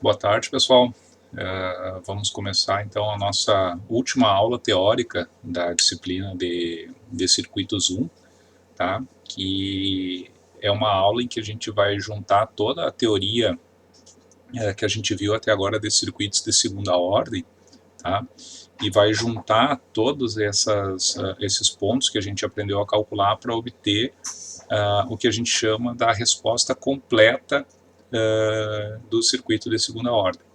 Boa tarde, pessoal. Vamos começar então a nossa última aula teórica da disciplina de circuitos 1, tá? Que é uma aula em que a gente vai juntar toda a teoria que a gente viu até agora de circuitos de segunda ordem, tá? E vai juntar todos esses pontos que a gente aprendeu a calcular para obter o que a gente chama da resposta completa do circuito de segunda ordem.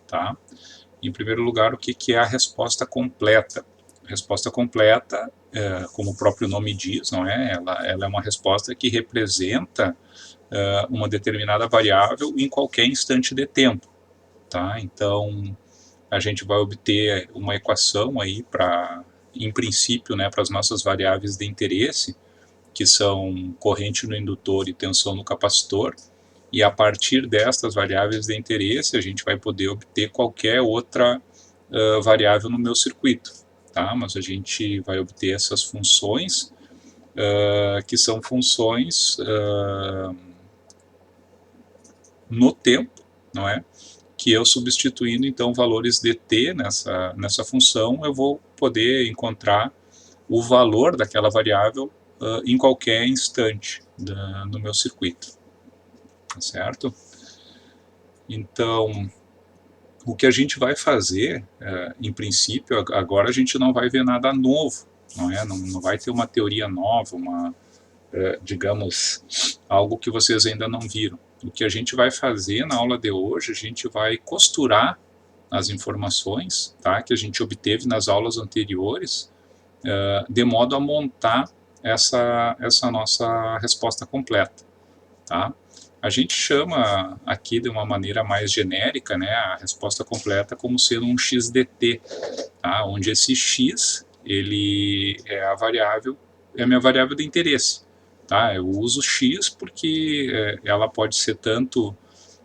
Tá? Em primeiro lugar, o que é a resposta completa? A resposta completa, como o próprio nome diz, não é? Ela é uma resposta que representa uma determinada variável em qualquer instante de tempo. Tá? Então, a gente vai obter uma equação aí para, em princípio, né, para as nossas variáveis de interesse, que são corrente no indutor e tensão no capacitor, e a partir destas variáveis de interesse a gente vai poder obter qualquer outra variável no meu circuito, tá? Mas a gente vai obter essas funções que são funções no tempo, não é? Que eu substituindo então valores de t nessa função, eu vou poder encontrar o valor daquela variável em qualquer instante no meu circuito, tá certo? Então, o que a gente vai fazer, em princípio, agora a gente não vai ver nada novo, não é? Não vai ter uma teoria nova, digamos, algo que vocês ainda não viram. O que a gente vai fazer na aula de hoje, a gente vai costurar as informações, tá, que a gente obteve nas aulas anteriores, de modo a montar essa nossa resposta completa, tá? A gente chama aqui de uma maneira mais genérica, né, a resposta completa como sendo um XDT, tá? Onde esse X ele é a minha variável de interesse, tá? Eu uso X porque ela pode ser tanto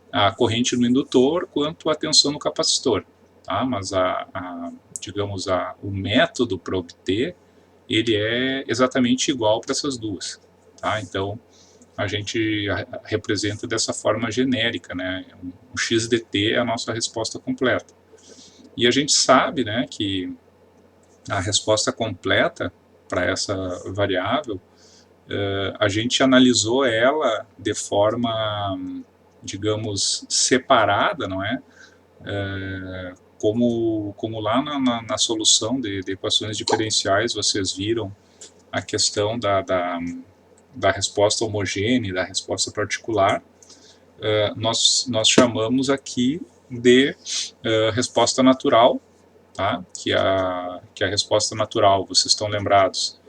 a corrente no indutor quanto a tensão no capacitor, tá? Mas digamos o método para obter ele é exatamente igual para essas duas, tá? Então a gente representa dessa forma genérica, né? O XDT é a nossa resposta completa. E a gente sabe, né, que a resposta completa para essa variável, a gente analisou ela de forma, digamos, separada, não é? Como lá na solução de equações diferenciais vocês viram a questão da resposta homogênea, da resposta particular, nós chamamos aqui de resposta natural, tá? Que a resposta natural, vocês estão lembrados,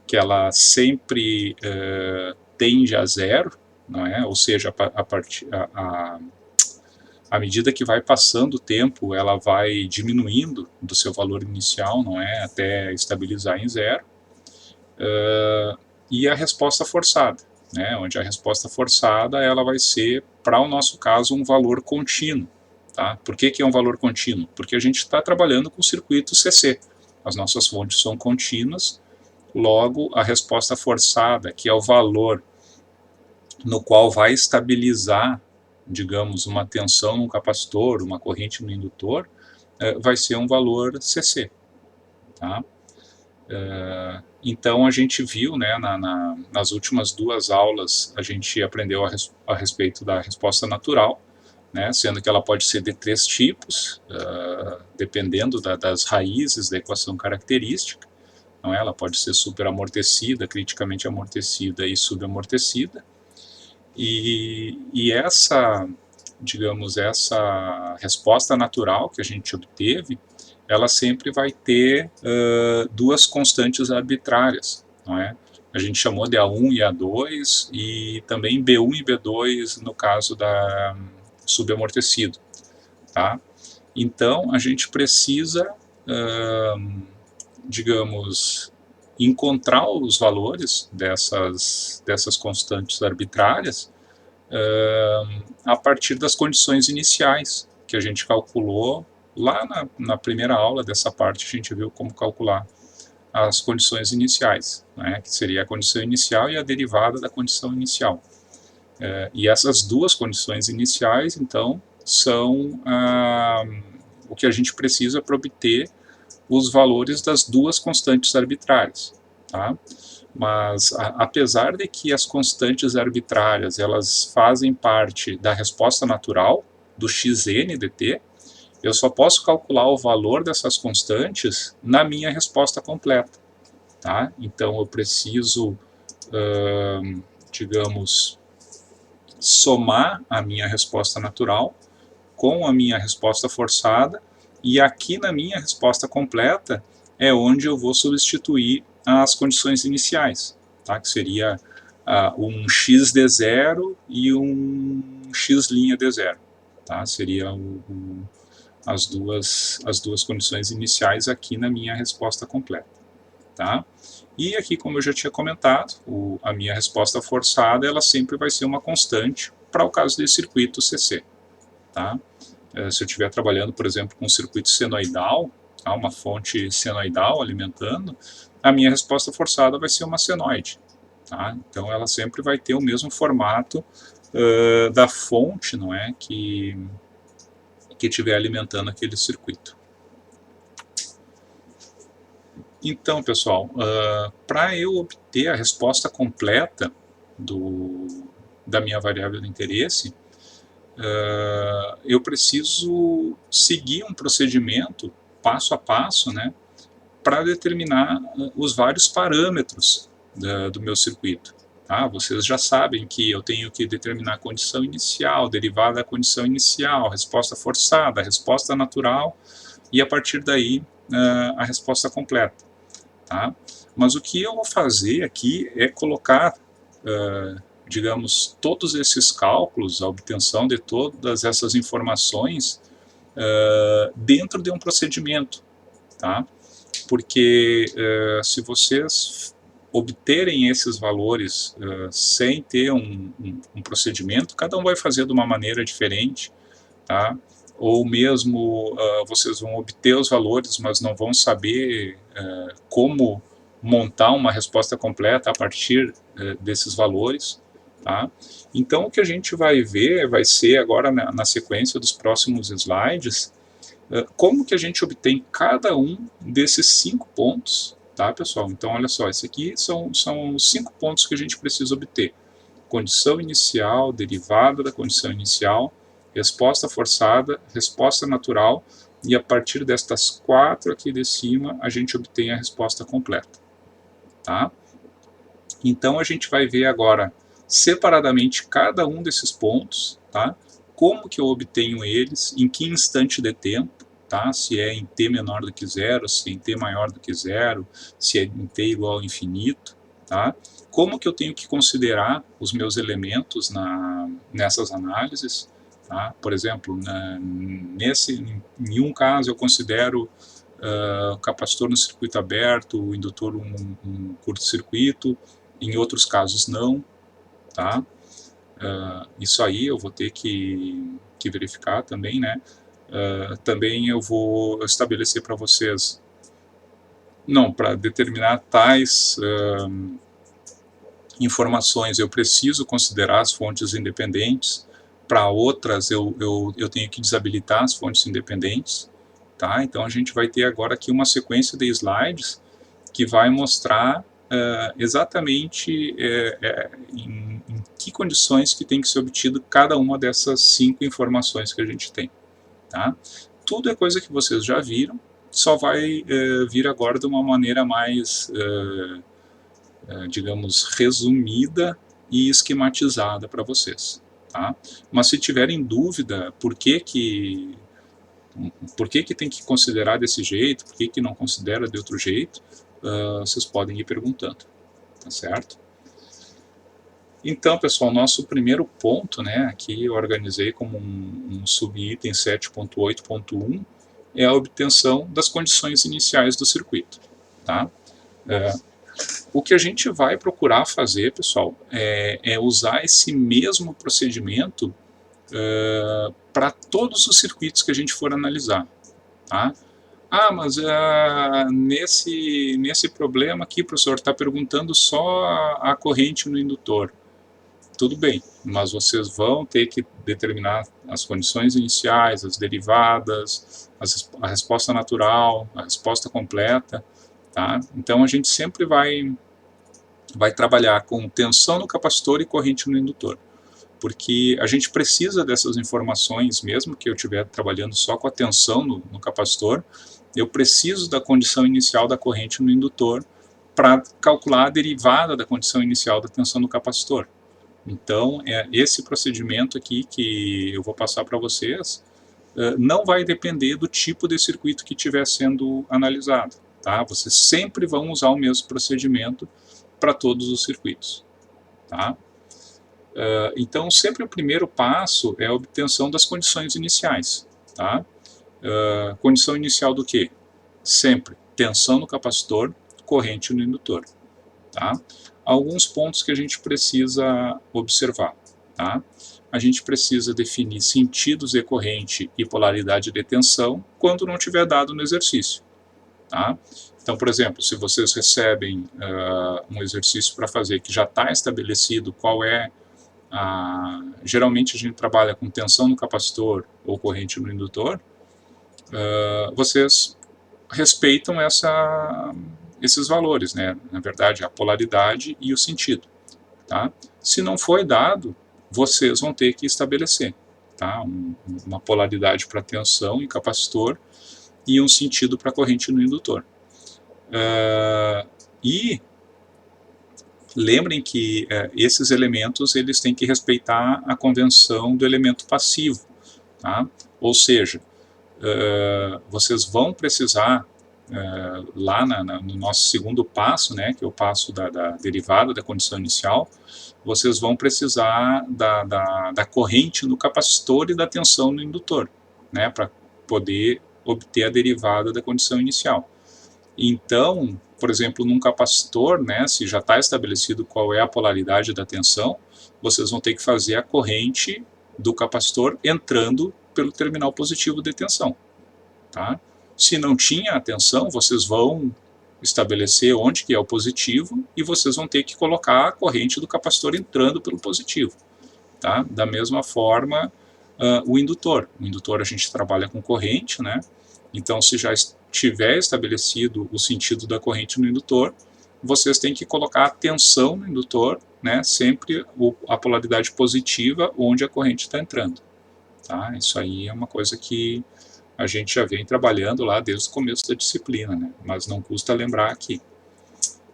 que ela sempre tende a zero, não é? Ou seja, à medida que vai passando o tempo, ela vai diminuindo do seu valor inicial, não é? Até estabilizar em zero. E a resposta forçada, né? Onde a resposta forçada ela vai ser, para o nosso caso, um valor contínuo. Tá? Por que é um valor contínuo? Porque a gente está trabalhando com o circuito CC. As nossas fontes são contínuas, logo a resposta forçada, que é o valor no qual vai estabilizar, digamos, uma tensão no capacitor, uma corrente no indutor, vai ser um valor CC. Tá? Então a gente viu, né, nas últimas duas aulas, a gente aprendeu a respeito da resposta natural, né, sendo que ela pode ser de três tipos, dependendo das raízes da equação característica. Não é? Ela pode ser superamortecida, criticamente amortecida e subamortecida. E essa, digamos, essa resposta natural que a gente obteve, ela sempre vai ter duas constantes arbitrárias, não é? A gente chamou de A1 e A2, e também B1 e B2 no caso da subamortecido, tá? Então, a gente precisa, digamos, encontrar os valores dessas constantes arbitrárias a partir das condições iniciais que a gente calculou lá na primeira aula dessa parte. A gente viu como calcular as condições iniciais, né, que seria a condição inicial e a derivada da condição inicial. E essas duas condições iniciais, então, são o que a gente precisa para obter os valores das duas constantes arbitrárias, tá? Mas apesar de que as constantes arbitrárias elas fazem parte da resposta natural do xn dt, eu só posso calcular o valor dessas constantes na minha resposta completa, tá? Então eu preciso, digamos, somar a minha resposta natural com a minha resposta forçada, e aqui na minha resposta completa é onde eu vou substituir as condições iniciais, tá? Que seria um x d zero e um x' d zero, tá? Seria as duas condições iniciais aqui na minha resposta completa, tá? E aqui, como eu já tinha comentado, a minha resposta forçada ela sempre vai ser uma constante para o caso desse circuito CC, tá? Se eu estiver trabalhando, por exemplo, com um circuito senoidal, tá? Uma fonte senoidal alimentando, a minha resposta forçada vai ser uma senoide, tá? Então ela sempre vai ter o mesmo formato da fonte, não é, que estiver alimentando aquele circuito. Então, pessoal, para eu obter a resposta completa da minha variável de interesse, eu preciso seguir um procedimento passo a passo, né, para determinar os vários parâmetros do meu circuito. Tá? Vocês já sabem que eu tenho que determinar a condição inicial, derivada da condição inicial, resposta forçada, resposta natural e a partir daí a resposta completa. Tá? Mas o que eu vou fazer aqui é colocar, digamos, todos esses cálculos, a obtenção de todas essas informações dentro de um procedimento, tá? Porque se vocês obterem esses valores sem ter um procedimento, cada um vai fazer de uma maneira diferente, tá? Ou mesmo vocês vão obter os valores, mas não vão saber como montar uma resposta completa a partir desses valores, tá? Então o que a gente vai ver vai ser agora na sequência dos próximos slides como que a gente obtém cada um desses 5 pontos, tá, pessoal? Então olha só, esse aqui são os 5 pontos que a gente precisa obter: condição inicial, derivada da condição inicial, resposta forçada, resposta natural, e a partir destas 4 aqui de cima, a gente obtém a resposta completa, tá? Então a gente vai ver agora separadamente cada um desses pontos, tá? Como que eu obtenho eles, em que instante de tempo, tá? Se é em t menor do que zero, se é em t maior do que zero, se é em t igual ao infinito, tá? Como que eu tenho que considerar os meus elementos nessas análises, tá? Por exemplo, em um caso eu considero o capacitor no circuito aberto, o indutor um curto-circuito, em outros casos não, tá? Isso aí eu vou ter que verificar também, né? Também eu vou estabelecer para vocês, não, para determinar tais informações eu preciso considerar as fontes independentes, para outras eu tenho que desabilitar as fontes independentes, tá? Então a gente vai ter agora aqui uma sequência de slides que vai mostrar exatamente em que condições que tem que ser obtido cada uma dessas 5 informações que a gente tem, tá? Tudo é coisa que vocês já viram, só vai vir agora de uma maneira mais, digamos, resumida e esquematizada para vocês, tá? Mas se tiverem dúvida por que tem que considerar desse jeito, por que não considera de outro jeito, vocês podem ir perguntando, tá certo? Então, pessoal, nosso primeiro ponto, né, aqui eu organizei como um subitem 7.8.1, é a obtenção das condições iniciais do circuito, tá? O que a gente vai procurar fazer, pessoal, é usar esse mesmo procedimento para todos os circuitos que a gente for analisar, tá? Mas nesse problema aqui, professor, está perguntando só a corrente no indutor. tudo bem, mas vocês vão ter que determinar as condições iniciais, as derivadas, a resposta natural, a resposta completa, tá? Então a gente sempre vai trabalhar com tensão no capacitor e corrente no indutor, porque a gente precisa dessas informações, mesmo que eu estiver trabalhando só com a tensão no capacitor, eu preciso da condição inicial da corrente no indutor para calcular a derivada da condição inicial da tensão no capacitor. Então, esse procedimento aqui que eu vou passar para vocês não vai depender do tipo de circuito que estiver sendo analisado. Tá? Vocês sempre vão usar o mesmo procedimento para todos os circuitos. Tá? Então, sempre o primeiro passo é a obtenção das condições iniciais. Tá? Condição inicial do quê? Sempre tensão no capacitor, corrente no indutor. Tá? Alguns pontos que a gente precisa observar. Tá? A gente precisa definir sentidos de corrente e polaridade de tensão quando não tiver dado no exercício. Tá? Então, por exemplo, se vocês recebem um exercício para fazer que já está estabelecido qual é geralmente a gente trabalha com tensão no capacitor ou corrente no indutor, vocês respeitam esses valores, né? Na verdade, a polaridade e o sentido. Tá? Se não foi dado, vocês vão ter que estabelecer, tá? Uma polaridade para tensão em capacitor e um sentido para corrente no indutor. E lembrem que esses elementos eles têm que respeitar a convenção do elemento passivo. Tá? Ou seja, vocês vão precisar, lá no nosso segundo passo, né, que é o passo da derivada da condição inicial, vocês vão precisar da corrente no capacitor e da tensão no indutor, né, para poder obter a derivada da condição inicial. Então, por exemplo, num capacitor, né, se já está estabelecido qual é a polaridade da tensão, vocês vão ter que fazer a corrente do capacitor entrando pelo terminal positivo de tensão. Tá? Se não tinha a tensão, vocês vão estabelecer onde que é o positivo e vocês vão ter que colocar a corrente do capacitor entrando pelo positivo. Tá? Da mesma forma, o indutor. O indutor a gente trabalha com corrente, né? Então, se já tiver estabelecido o sentido da corrente no indutor, vocês têm que colocar a tensão no indutor, né? Sempre a polaridade positiva onde a corrente está entrando. Tá? Isso aí é uma coisa que a gente já vem trabalhando lá desde o começo da disciplina, né? Mas não custa lembrar aqui.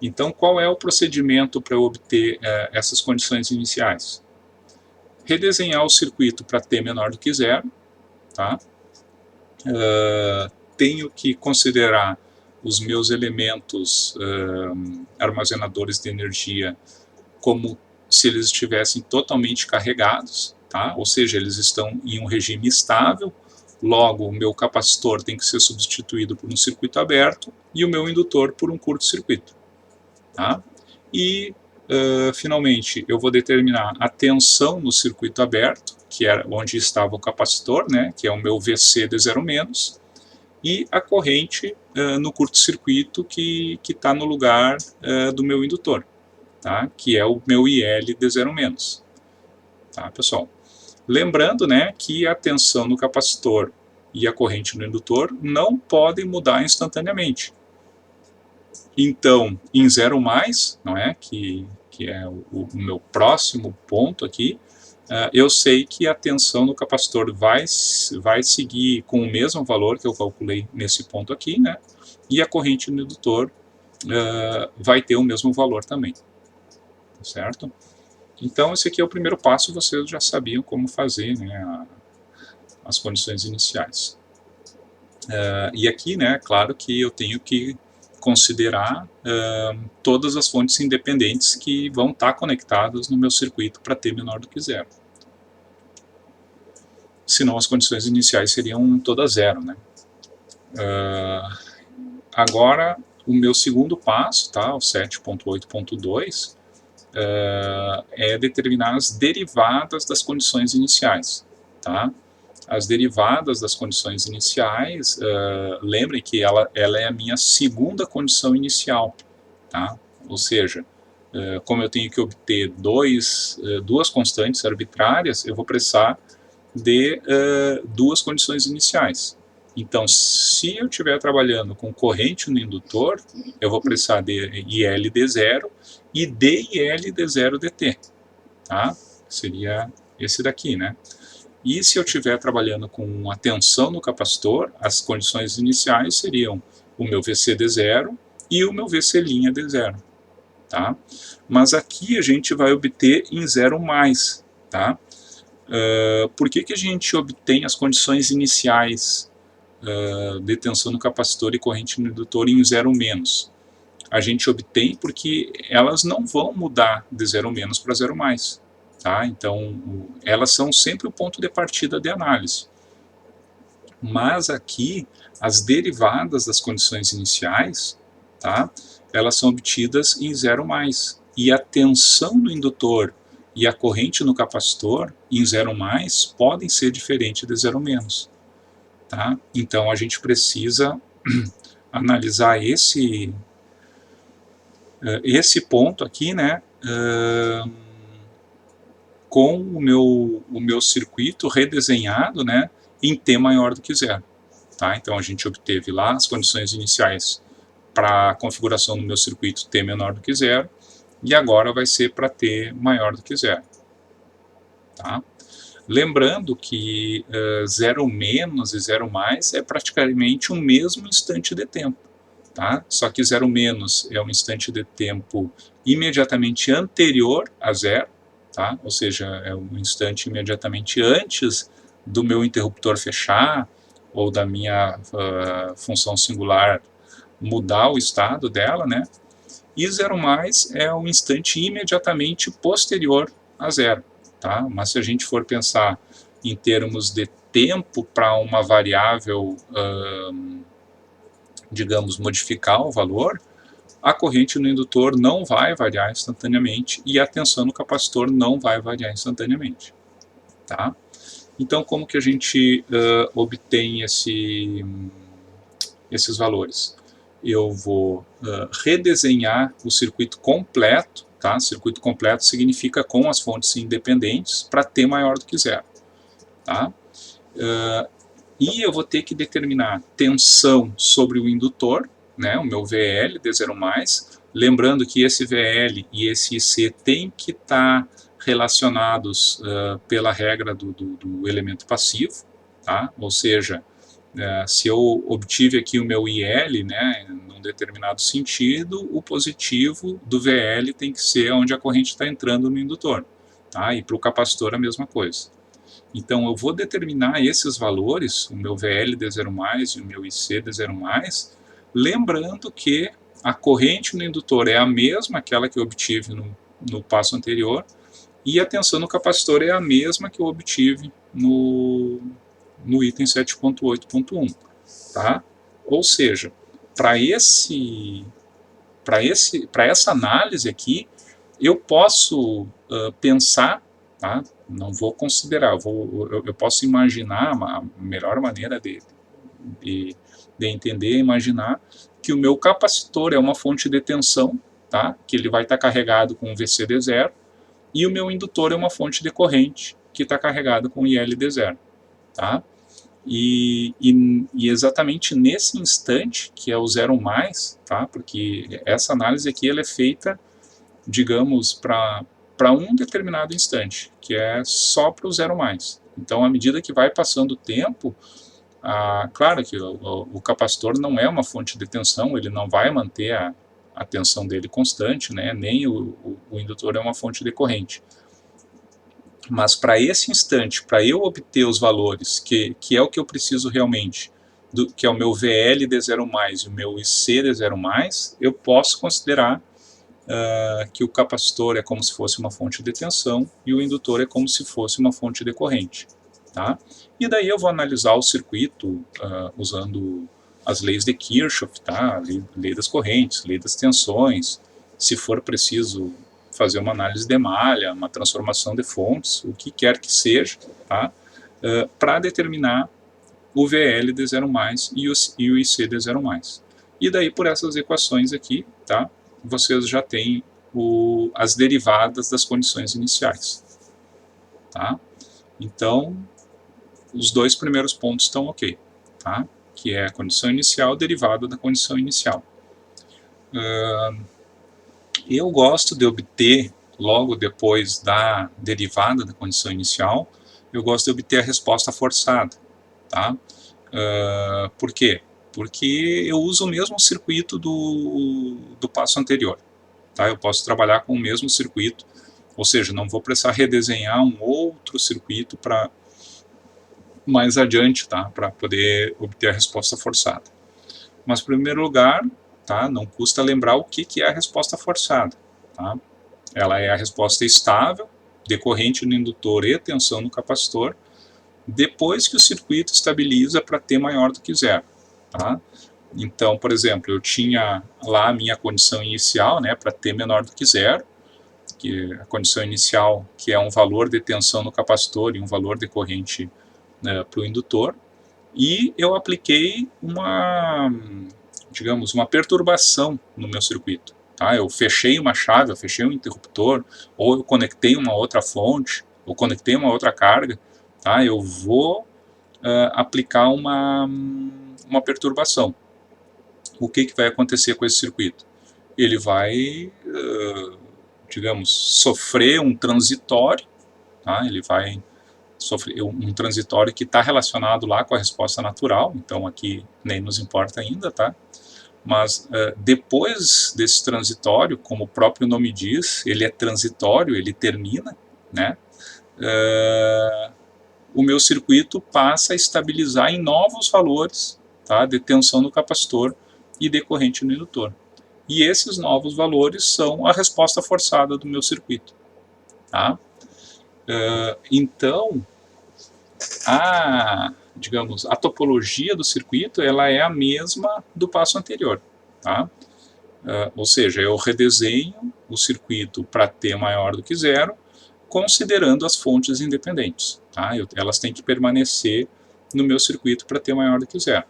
Então, qual é o procedimento para obter essas condições iniciais? Redesenhar o circuito para T menor do que zero. Tá? Tenho que considerar os meus elementos armazenadores de energia como se eles estivessem totalmente carregados, tá? Ou seja, eles estão em um regime estável, logo o meu capacitor tem que ser substituído por um circuito aberto e o meu indutor por um curto-circuito. Tá? E, finalmente, eu vou determinar a tensão no circuito aberto, que era onde estava o capacitor, né, que é o meu VC de 0-, e a corrente no curto-circuito que está no lugar do meu indutor, tá? Que é o meu IL de 0-. Tá, pessoal? Lembrando, né, que a tensão no capacitor e a corrente no indutor não podem mudar instantaneamente. Então, em 0+, não é, que é o meu próximo ponto aqui, eu sei que a tensão no capacitor vai seguir com o mesmo valor que eu calculei nesse ponto aqui, né? E a corrente no indutor vai ter o mesmo valor também, certo? Então, esse aqui é o primeiro passo, vocês já sabiam como fazer, né, as condições iniciais. E aqui, né, claro que eu tenho que considerar todas as fontes independentes que vão estar conectadas no meu circuito para T menor do que zero. Senão as condições iniciais seriam todas zero, né? Agora, o meu segundo passo, tá, o 7.8.2, é determinar as derivadas das condições iniciais. Tá? As derivadas das condições iniciais, lembrem que ela é a minha segunda condição inicial. Tá? Ou seja, como eu tenho que obter duas constantes arbitrárias, eu vou precisar de duas condições iniciais. Então, se eu estiver trabalhando com corrente no indutor, eu vou precisar de IL D0 e DIL D0 DT, tá? Seria esse daqui, né? E se eu estiver trabalhando com a tensão no capacitor, as condições iniciais seriam o meu VC D0 e o meu VC' D0, tá? Mas aqui a gente vai obter em 0 mais, tá? Por que a gente obtém as condições iniciais de tensão no capacitor e corrente no indutor em 0 menos? A gente obtém porque elas não vão mudar de 0 menos para 0 mais, tá? Então, elas são sempre o ponto de partida de análise. Mas aqui, as derivadas das condições iniciais, tá? Elas são obtidas em 0 mais. E a tensão do indutor e a corrente no capacitor em 0 mais podem ser diferentes de 0 menos, tá? Então a gente precisa analisar esse ponto aqui, né, com o meu circuito redesenhado, né, em T maior do que 0. Tá? Então a gente obteve lá as condições iniciais para a configuração do meu circuito T menor do que 0, e agora vai ser para T maior do que 0. Tá? Lembrando que 0 menos e 0 mais é praticamente o mesmo instante de tempo. Tá? Só que 0 menos é um instante de tempo imediatamente anterior a 0, tá? Ou seja, é um instante imediatamente antes do meu interruptor fechar ou da minha função singular mudar o estado dela, né? E 0 mais é um instante imediatamente posterior a 0, tá? Mas se a gente for pensar em termos de tempo para uma variável, digamos, modificar o valor, a corrente no indutor não vai variar instantaneamente e a tensão no capacitor não vai variar instantaneamente, tá? Então, como que a gente obtém esses valores? Eu vou redesenhar o circuito completo, tá? Circuito completo significa com as fontes independentes para T maior do que 0, tá? E eu vou ter que determinar tensão sobre o indutor, né, o meu VL D0+, lembrando que esse VL e esse IC têm que estar relacionados pela regra do elemento passivo, tá? Ou seja, se eu obtive aqui o meu IL, né, num determinado sentido, o positivo do VL tem que ser onde a corrente está entrando no indutor, tá? E para o capacitor a mesma coisa. Então eu vou determinar esses valores, o meu VL D0+, e o meu IC D0+, lembrando que a corrente no indutor é a mesma, aquela que eu obtive no passo anterior, e a tensão no capacitor é a mesma que eu obtive no item 7.8.1, tá? Ou seja, para essa análise aqui, eu posso pensar, tá? Não vou considerar, eu posso imaginar a melhor maneira de entender, imaginar que o meu capacitor é uma fonte de tensão, tá? Que ele vai estar carregado com VCD0, e o meu indutor é uma fonte de corrente que está carregado com ILD0, tá? E exatamente nesse instante, que é o 0 mais, tá? Porque essa análise aqui ela é feita, digamos, para um determinado instante, que é só para o 0 mais. Então, à medida que vai passando o tempo, claro que o capacitor não é uma fonte de tensão, ele não vai manter a tensão dele constante, né? Nem o indutor é uma fonte de corrente. Mas para esse instante, para eu obter os valores, que é o que eu preciso realmente, que é o meu VL D0+, e o meu IC D0+, eu posso considerar que o capacitor é como se fosse uma fonte de tensão e o indutor é como se fosse uma fonte de corrente. Tá? E daí eu vou analisar o circuito usando as leis de Kirchhoff, tá? Lei das correntes, lei das tensões, se for preciso fazer uma análise de malha, uma transformação de fontes, o que quer que seja, tá? Para determinar o VL D0+, e o IC D0+. E daí, por essas equações aqui, tá? Vocês já têm as derivadas das condições iniciais. Tá? Então, os dois primeiros pontos estão ok, tá? Que é a condição inicial derivada da condição inicial. Eu gosto de obter, logo depois da derivada da condição inicial, eu gosto de obter a resposta forçada. Tá? Por quê? Porque eu uso o mesmo circuito do passo anterior. Tá? Eu posso trabalhar com o mesmo circuito, ou seja, não vou precisar redesenhar um outro circuito para mais adiante, tá? Para poder obter a resposta forçada. Mas, em primeiro lugar, tá? Não custa lembrar o que é a resposta forçada. Tá? Ela é a resposta estável, decorrente no indutor e tensão no capacitor, depois que o circuito estabiliza para T maior do que zero. Tá? Então, por exemplo, eu tinha lá a minha condição inicial, né, para T menor do que zero, que a condição inicial, que é um valor de tensão no capacitor e um valor de corrente, né, para o indutor, e eu apliquei digamos, uma perturbação no meu circuito. Tá? Eu fechei uma chave, eu fechei um interruptor, ou eu conectei uma outra fonte, ou conectei uma outra carga, tá? Eu vou aplicar uma perturbação. O que vai acontecer com esse circuito? Ele vai, digamos, sofrer um transitório, tá? Ele vai sofrer um transitório que está relacionado lá com a resposta natural, então aqui nem nos importa ainda, tá? Mas depois desse transitório, como o próprio nome diz, ele é transitório, ele termina, né? O meu circuito passa a estabilizar em novos valores, tá? De tensão no capacitor e de corrente no indutor. E esses novos valores são a resposta forçada do meu circuito. Tá? Então, digamos, a topologia do circuito ela é a mesma do passo anterior. Tá? Ou seja, eu redesenho o circuito para T maior do que zero, considerando as fontes independentes. Tá? Elas têm que permanecer no meu circuito para T maior do que zero.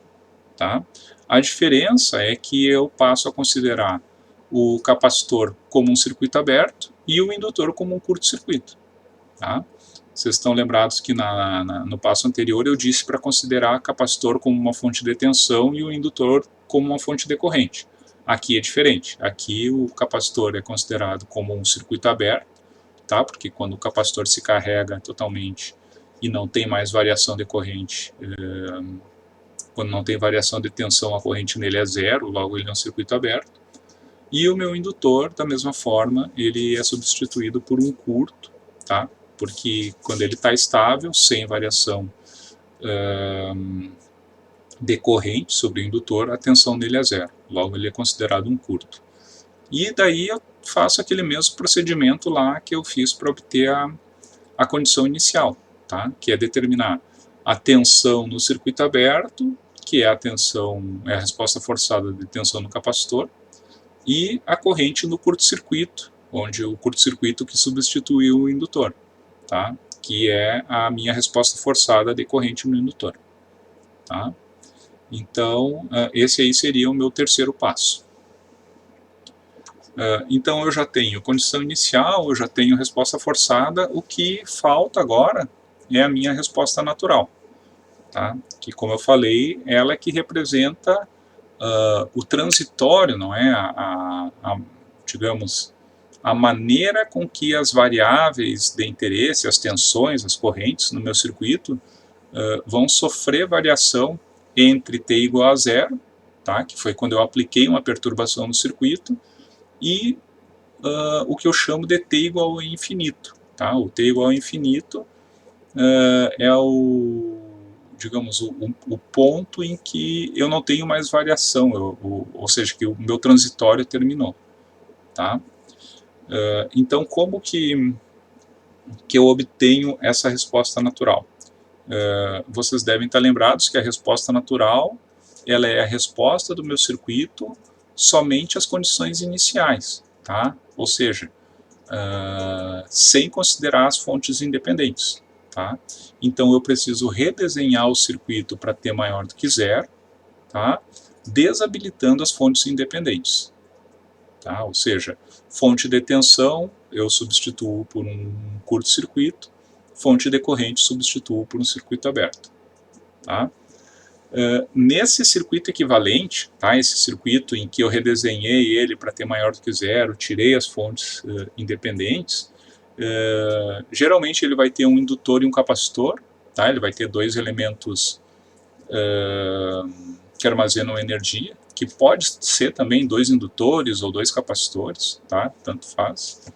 Tá? A diferença é que eu passo a considerar o capacitor como um circuito aberto e o indutor como um curto-circuito. Tá? Vocês estão lembrados que no passo anterior eu disse para considerar o capacitor como uma fonte de tensão e o indutor como uma fonte de corrente. Aqui é diferente. Aqui o capacitor é considerado como um circuito aberto, tá? Porque quando o capacitor se carrega totalmente e não tem mais variação de corrente, quando não tem variação de tensão, a corrente nele é zero, logo ele é um circuito aberto. E o meu indutor, da mesma forma, ele é substituído por um curto, tá? Porque quando ele está estável, sem variação de corrente sobre o indutor, a tensão nele é zero, logo ele é considerado um curto. E daí eu faço aquele mesmo procedimento lá que eu fiz para obter a condição inicial, tá? Que é determinar a tensão no circuito aberto, que é é a resposta forçada de tensão no capacitor, e a corrente no curto-circuito, onde o curto-circuito que substituiu o indutor, tá? Que é a minha resposta forçada de corrente no indutor. Tá? Então, esse aí seria o meu terceiro passo. Então, eu já tenho condição inicial, eu já tenho resposta forçada, o que falta agora é a minha resposta natural. Tá? Que, como eu falei, ela é que representa o transitório, não é? Digamos, a maneira com que as variáveis de interesse, as tensões, as correntes no meu circuito vão sofrer variação entre t igual a zero, tá? Que foi quando eu apliquei uma perturbação no circuito, e o que eu chamo de t igual a infinito. Tá? O t igual a infinito é digamos, o ponto em que eu não tenho mais variação, ou seja, que o meu transitório terminou. Tá? Então, como que eu obtenho essa resposta natural? Vocês devem estar lembrados que a resposta natural ela é a resposta do meu circuito somente às condições iniciais, tá? Ou seja, sem considerar as fontes independentes. Tá? Então eu preciso redesenhar o circuito para T maior do que zero, tá? Desabilitando as fontes independentes. Tá? Ou seja, Fonte de tensão eu substituo por um curto-circuito, fonte de corrente substituo por um circuito aberto. Tá? Nesse circuito equivalente, tá? Esse circuito em que eu redesenhei ele para ter maior do que zero, tirei as fontes independentes, geralmente ele vai ter um indutor e um capacitor, tá? Ele vai ter dois elementos que armazenam energia, que pode ser também dois indutores ou dois capacitores, tá? Tanto faz.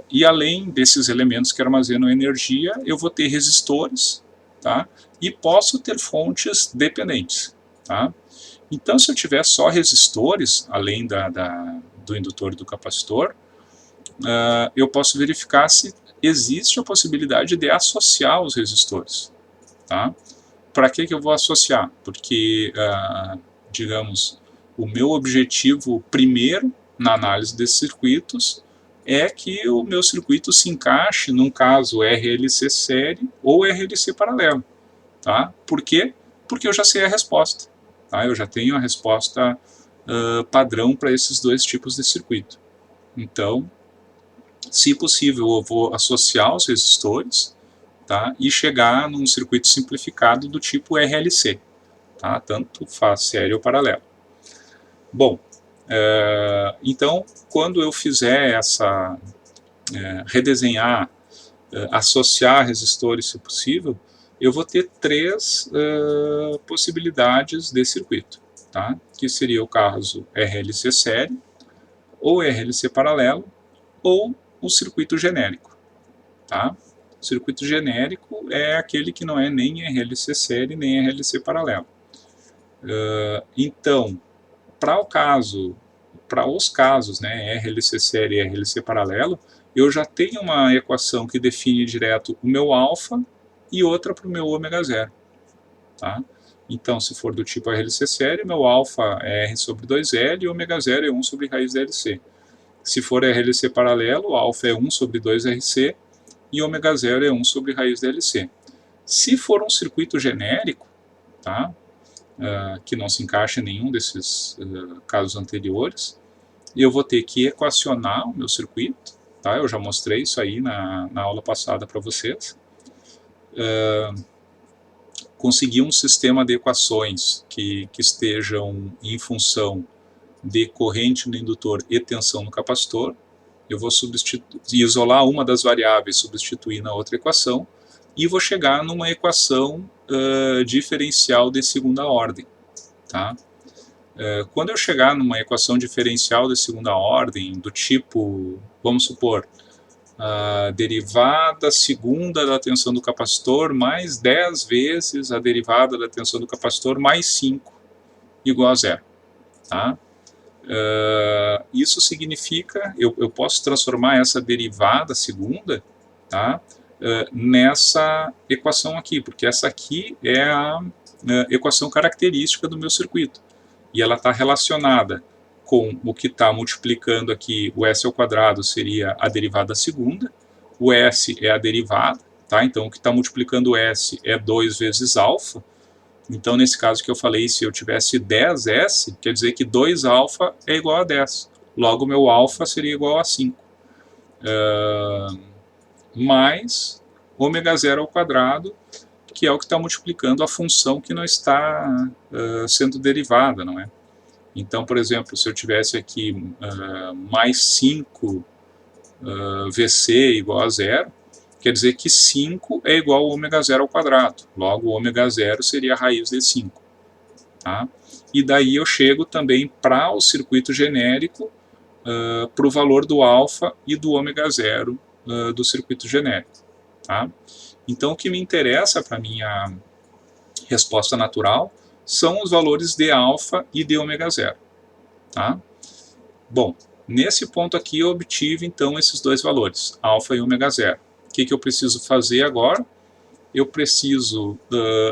E além desses elementos que armazenam energia, eu vou ter resistores, tá? E posso ter fontes dependentes, tá? Então, se eu tiver só resistores, além do indutor e do capacitor, eu posso verificar se existe a possibilidade de associar os resistores, tá? Para que eu vou associar? Porque, digamos, o meu objetivo primeiro na análise desses circuitos é que o meu circuito se encaixe num caso RLC série ou RLC paralelo. Tá? Por quê? Porque eu já sei a resposta. Tá? Eu já tenho a resposta padrão para esses dois tipos de circuito. Então, se possível, eu vou associar os resistores, tá? E chegar num circuito simplificado do tipo RLC. Tá? Tanto faz série ou paralelo. Bom, então, quando eu fizer essa redesenhar, associar resistores, se possível, eu vou ter três possibilidades de circuito, tá? Que seria o caso RLC série, ou RLC paralelo, ou o circuito genérico. Tá? O circuito genérico é aquele que não é nem RLC série, nem RLC paralelo. Então, para os casos, né, RLC série e RLC paralelo, eu já tenho uma equação que define direto o meu alfa e outra para o meu ômega zero. Tá? Então, se for do tipo RLC série, meu alfa é R sobre 2L e ômega zero é 1 sobre raiz de LC. Se for RLC paralelo, alfa é 1 sobre 2RC e ômega zero é 1 sobre raiz de LC. Se for um circuito genérico, tá? Que não se encaixa em nenhum desses casos anteriores, eu vou ter que equacionar o meu circuito, tá? Eu já mostrei isso aí na aula passada para vocês. Conseguir um sistema de equações que estejam em função de corrente no indutor e tensão no capacitor. Eu vou isolar uma das variáveis, substituir na outra equação, e vou chegar numa equação diferencial de segunda ordem. Tá? Quando eu chegar numa equação diferencial de segunda ordem, do tipo, vamos supor, a derivada segunda da tensão do capacitor mais 10 vezes a derivada da tensão do capacitor mais 5 igual a zero. Tá? Isso significa, eu posso transformar essa derivada segunda, tá, nessa equação aqui, porque essa aqui é a equação característica do meu circuito. E ela está relacionada com o que está multiplicando aqui, o S ao quadrado seria a derivada segunda, o S é a derivada, tá? Então o que está multiplicando o S é 2 vezes alfa. Então, nesse caso que eu falei, se eu tivesse 10S, quer dizer que 2α é igual a 10. Logo, meu alfa seria igual a 5. Mais ômega zero ao quadrado, que é o que está multiplicando a função que não está sendo derivada, não é? Então, por exemplo, se eu tivesse aqui mais 5 VC igual a zero, quer dizer que 5 é igual a ômega zero ao quadrado. Logo, ômega zero seria a raiz de 5. Tá? E daí eu chego também para o circuito genérico, para o valor do alfa e do ômega zero do circuito genérico. Tá? Então, o que me interessa para a minha resposta natural são os valores de alfa e de ômega zero. Tá? Bom, nesse ponto aqui eu obtive então esses dois valores, alfa e ômega zero. O que eu preciso fazer agora? Eu preciso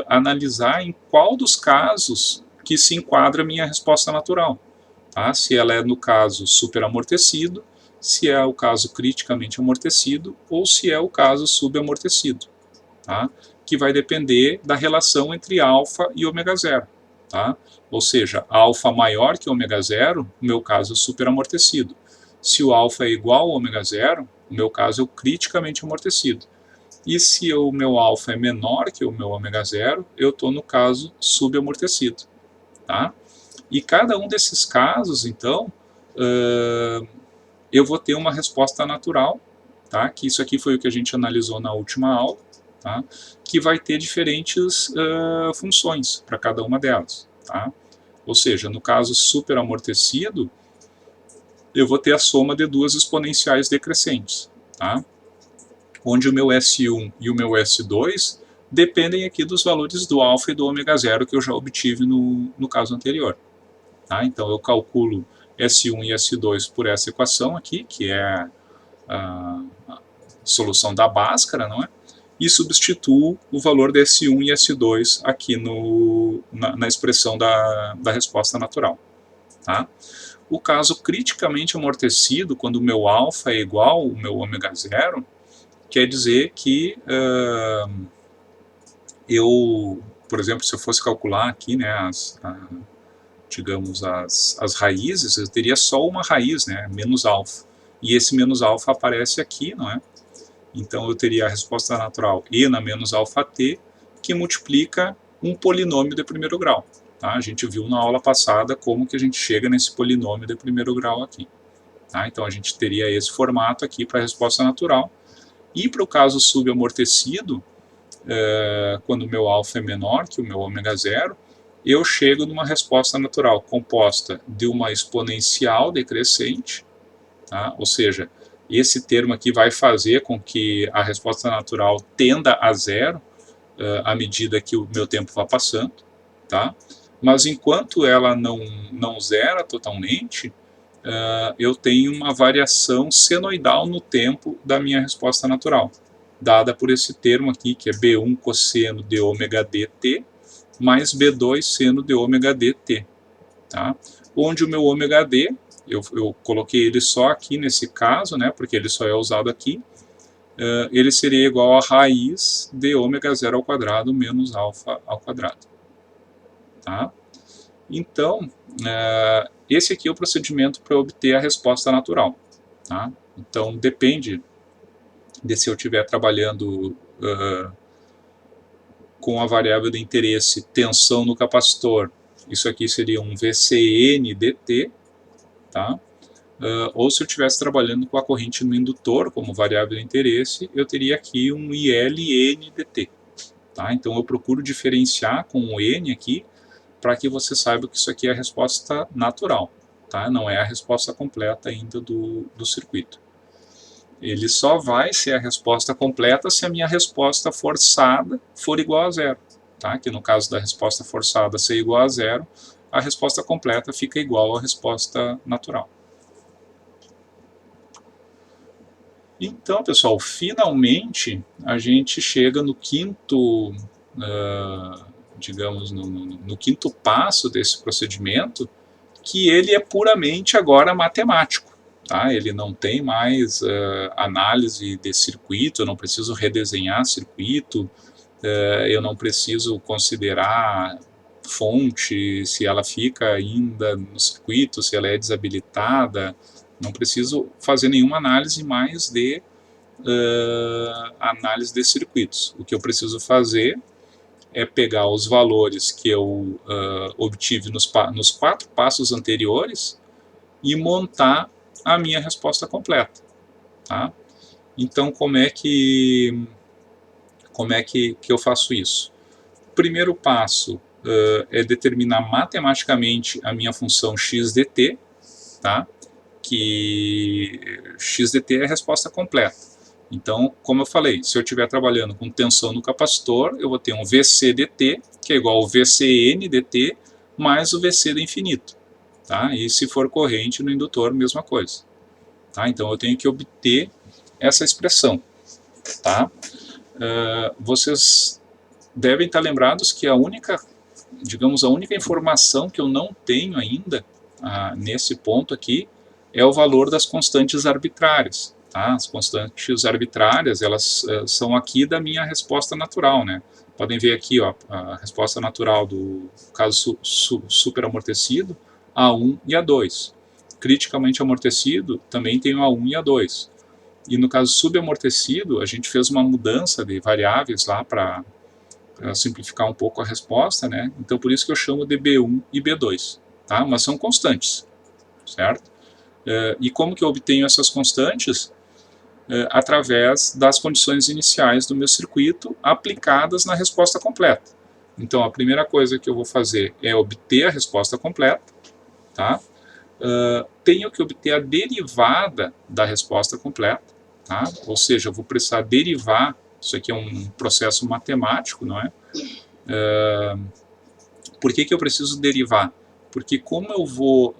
analisar em qual dos casos que se enquadra a minha resposta natural. Tá? Se ela é no caso superamortecido, se é o caso criticamente amortecido ou se é o caso subamortecido. Tá? Que vai depender da relação entre alfa e ômega zero. Tá? Ou seja, alfa maior que ômega zero, no meu caso superamortecido. Se o alfa é igual ao ômega zero, no meu caso, eu criticamente amortecido. E se o meu alfa é menor que o meu ômega zero, eu estou no caso subamortecido. Tá? E cada um desses casos, então, eu vou ter uma resposta natural, tá? Que isso aqui foi o que a gente analisou na última aula, tá? Que vai ter diferentes funções para cada uma delas. Tá? Ou seja, no caso superamortecido, eu vou ter a soma de duas exponenciais decrescentes, tá? Onde o meu S1 e o meu S2 dependem aqui dos valores do alfa e do ômega zero que eu já obtive no caso anterior. Tá? Então eu calculo S1 e S2 por essa equação aqui, que é a solução da Bhaskara, não é? E substituo o valor de S1 e S2 aqui na expressão da resposta natural. Tá? O caso criticamente amortecido, quando o meu alfa é igual ao meu ômega zero, quer dizer que por exemplo, se eu fosse calcular aqui, né, digamos, as raízes, eu teria só uma raiz, né, menos alfa. E esse menos alfa aparece aqui, não é? Então eu teria a resposta natural e na menos alfa t, que multiplica um polinômio de primeiro grau. Tá? A gente viu na aula passada como que a gente chega nesse polinômio de primeiro grau aqui. Tá? Então a gente teria esse formato aqui para a resposta natural. E para o caso subamortecido, quando o meu alfa é menor que o meu ômega zero, eu chego numa resposta natural composta de uma exponencial decrescente, tá? Ou seja, esse termo aqui vai fazer com que a resposta natural tenda a zero à medida que o meu tempo vai passando, tá? Mas enquanto ela não zera totalmente, eu tenho uma variação senoidal no tempo da minha resposta natural, dada por esse termo aqui, que é B1 cosseno de ômega dt, mais B2 seno de ômega dt. Tá? Onde o meu ômega d, eu coloquei ele só aqui nesse caso, né, porque ele só é usado aqui, ele seria igual a raiz de ômega zero ao quadrado menos alfa ao quadrado. Tá? Então, esse aqui é o procedimento para obter a resposta natural. Tá? Então, depende de se eu estiver trabalhando com a variável de interesse tensão no capacitor. Isso aqui seria um VCN dt, tá? Ou se eu estivesse trabalhando com a corrente no indutor como variável de interesse, eu teria aqui um ILN dt. Tá? Então eu procuro diferenciar com o N aqui, para que você saiba que isso aqui é a resposta natural, tá? Não é a resposta completa ainda do circuito. Ele só vai ser a resposta completa se a minha resposta forçada for igual a zero. Tá? Que no caso da resposta forçada ser igual a zero, a resposta completa fica igual à resposta natural. Então, pessoal, finalmente a gente chega no quinto, digamos, no quinto passo desse procedimento, que ele é puramente agora matemático. Tá? Ele não tem mais análise de circuito, eu não preciso redesenhar circuito, eu não preciso considerar fonte, se ela fica ainda no circuito, se ela é desabilitada, não preciso fazer nenhuma análise mais de análise de circuitos. O que eu preciso fazer é pegar os valores que eu obtive nos 4 passos anteriores e montar a minha resposta completa. Tá? Então, como é que eu faço isso? O primeiro passo é determinar matematicamente a minha função x dt, tá? Que x dt é a resposta completa. Então, como eu falei, se eu estiver trabalhando com tensão no capacitor, eu vou ter um VC dt, que é igual ao VCN dt, mais o VC do infinito. Tá? E se for corrente no indutor, mesma coisa. Tá? Então, eu tenho que obter essa expressão. Tá? Vocês devem estar lembrados que a única informação que eu não tenho ainda nesse ponto aqui é o valor das constantes arbitrárias. Tá? As constantes arbitrárias, elas são aqui da minha resposta natural, né? Podem ver aqui, ó, a resposta natural do caso superamortecido, A1 e A2. criticamente amortecido, também tem o A1 e A2. E no caso subamortecido, a gente fez uma mudança de variáveis lá para simplificar um pouco a resposta, né? Então por isso que eu chamo de B1 e B2, tá? Mas são constantes, certo? E como que eu obtenho essas constantes? Através das condições iniciais do meu circuito aplicadas na resposta completa. Então a primeira coisa que eu vou fazer é obter a resposta completa, tá? Tenho que obter a derivada da resposta completa, tá? Ou seja, eu vou precisar derivar, isso aqui é um processo matemático, não é? Por que eu preciso derivar? Porque como eu vou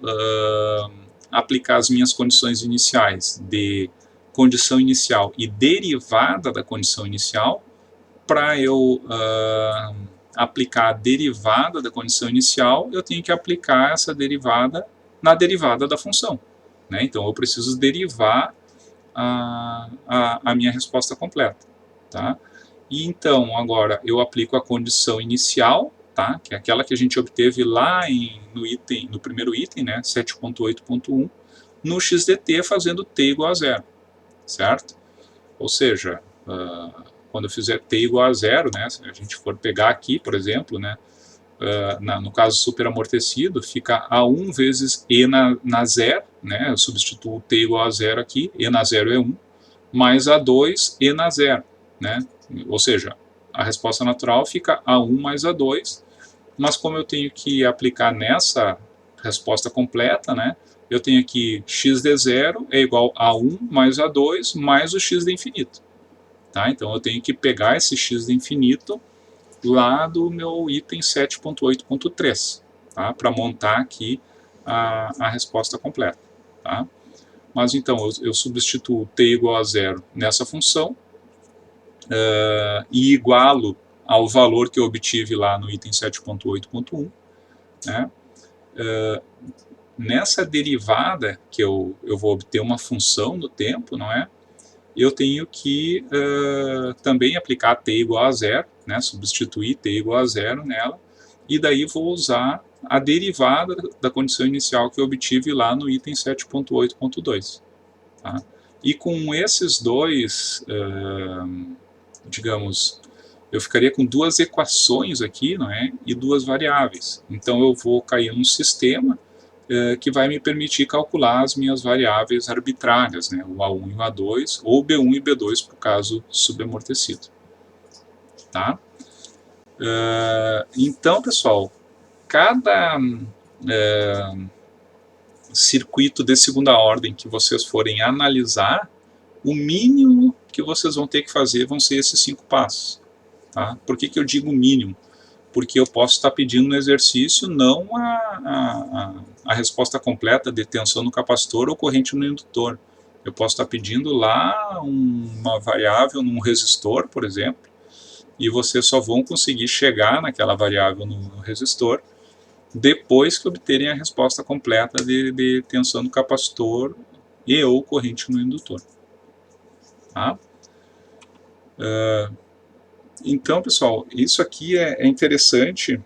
aplicar as minhas condições iniciais de condição inicial e derivada da condição inicial, para eu aplicar a derivada da condição inicial, eu tenho que aplicar essa derivada na derivada da função, né? Então eu preciso derivar a minha resposta completa, tá? E então agora eu aplico a condição inicial, tá? Que é aquela que a gente obteve lá no primeiro item, né? 7.8.1, no xdt fazendo t igual a zero, certo? Ou seja, quando eu fizer t igual a zero, né? Se a gente for pegar aqui, por exemplo, né? No caso superamortecido, fica A1 vezes E na zero, né? Eu substituo T igual a zero aqui, E na zero é 1, mais A2, E na zero, né? Ou seja, a resposta natural fica A1 mais A2, mas como eu tenho que aplicar nessa resposta completa, né? Eu tenho aqui x de zero é igual a 1 mais A2 mais o x de infinito, tá? Então eu tenho que pegar esse x de infinito lá do meu item 7.8.3, tá? Para montar aqui a resposta completa, tá? Mas então eu substituo t igual a zero nessa função e igualo ao valor que eu obtive lá no item 7.8.1, né? Nessa derivada que eu vou obter uma função no tempo, não é? Eu tenho que também aplicar t igual a zero, né? Substituir t igual a zero nela, e daí vou usar a derivada da condição inicial que eu obtive lá no item 7.8.2. Tá? E com esses dois, digamos, eu ficaria com duas equações aqui, não é? E duas variáveis. Então eu vou cair num sistema que vai me permitir calcular as minhas variáveis arbitrárias, né? O A1 e o A2, ou B1 e B2 para o caso subamortecido. Tá? Então, pessoal, cada circuito de segunda ordem que vocês forem analisar, o mínimo que vocês vão ter que fazer vão ser esses 5 passos. Tá? Por que eu digo mínimo? Porque eu posso estar pedindo no exercício não a resposta completa de tensão no capacitor ou corrente no indutor. Eu posso estar pedindo lá uma variável num resistor, por exemplo, e vocês só vão conseguir chegar naquela variável no resistor depois que obterem a resposta completa de tensão no capacitor e ou corrente no indutor. Tá? Então, pessoal, isso aqui é interessante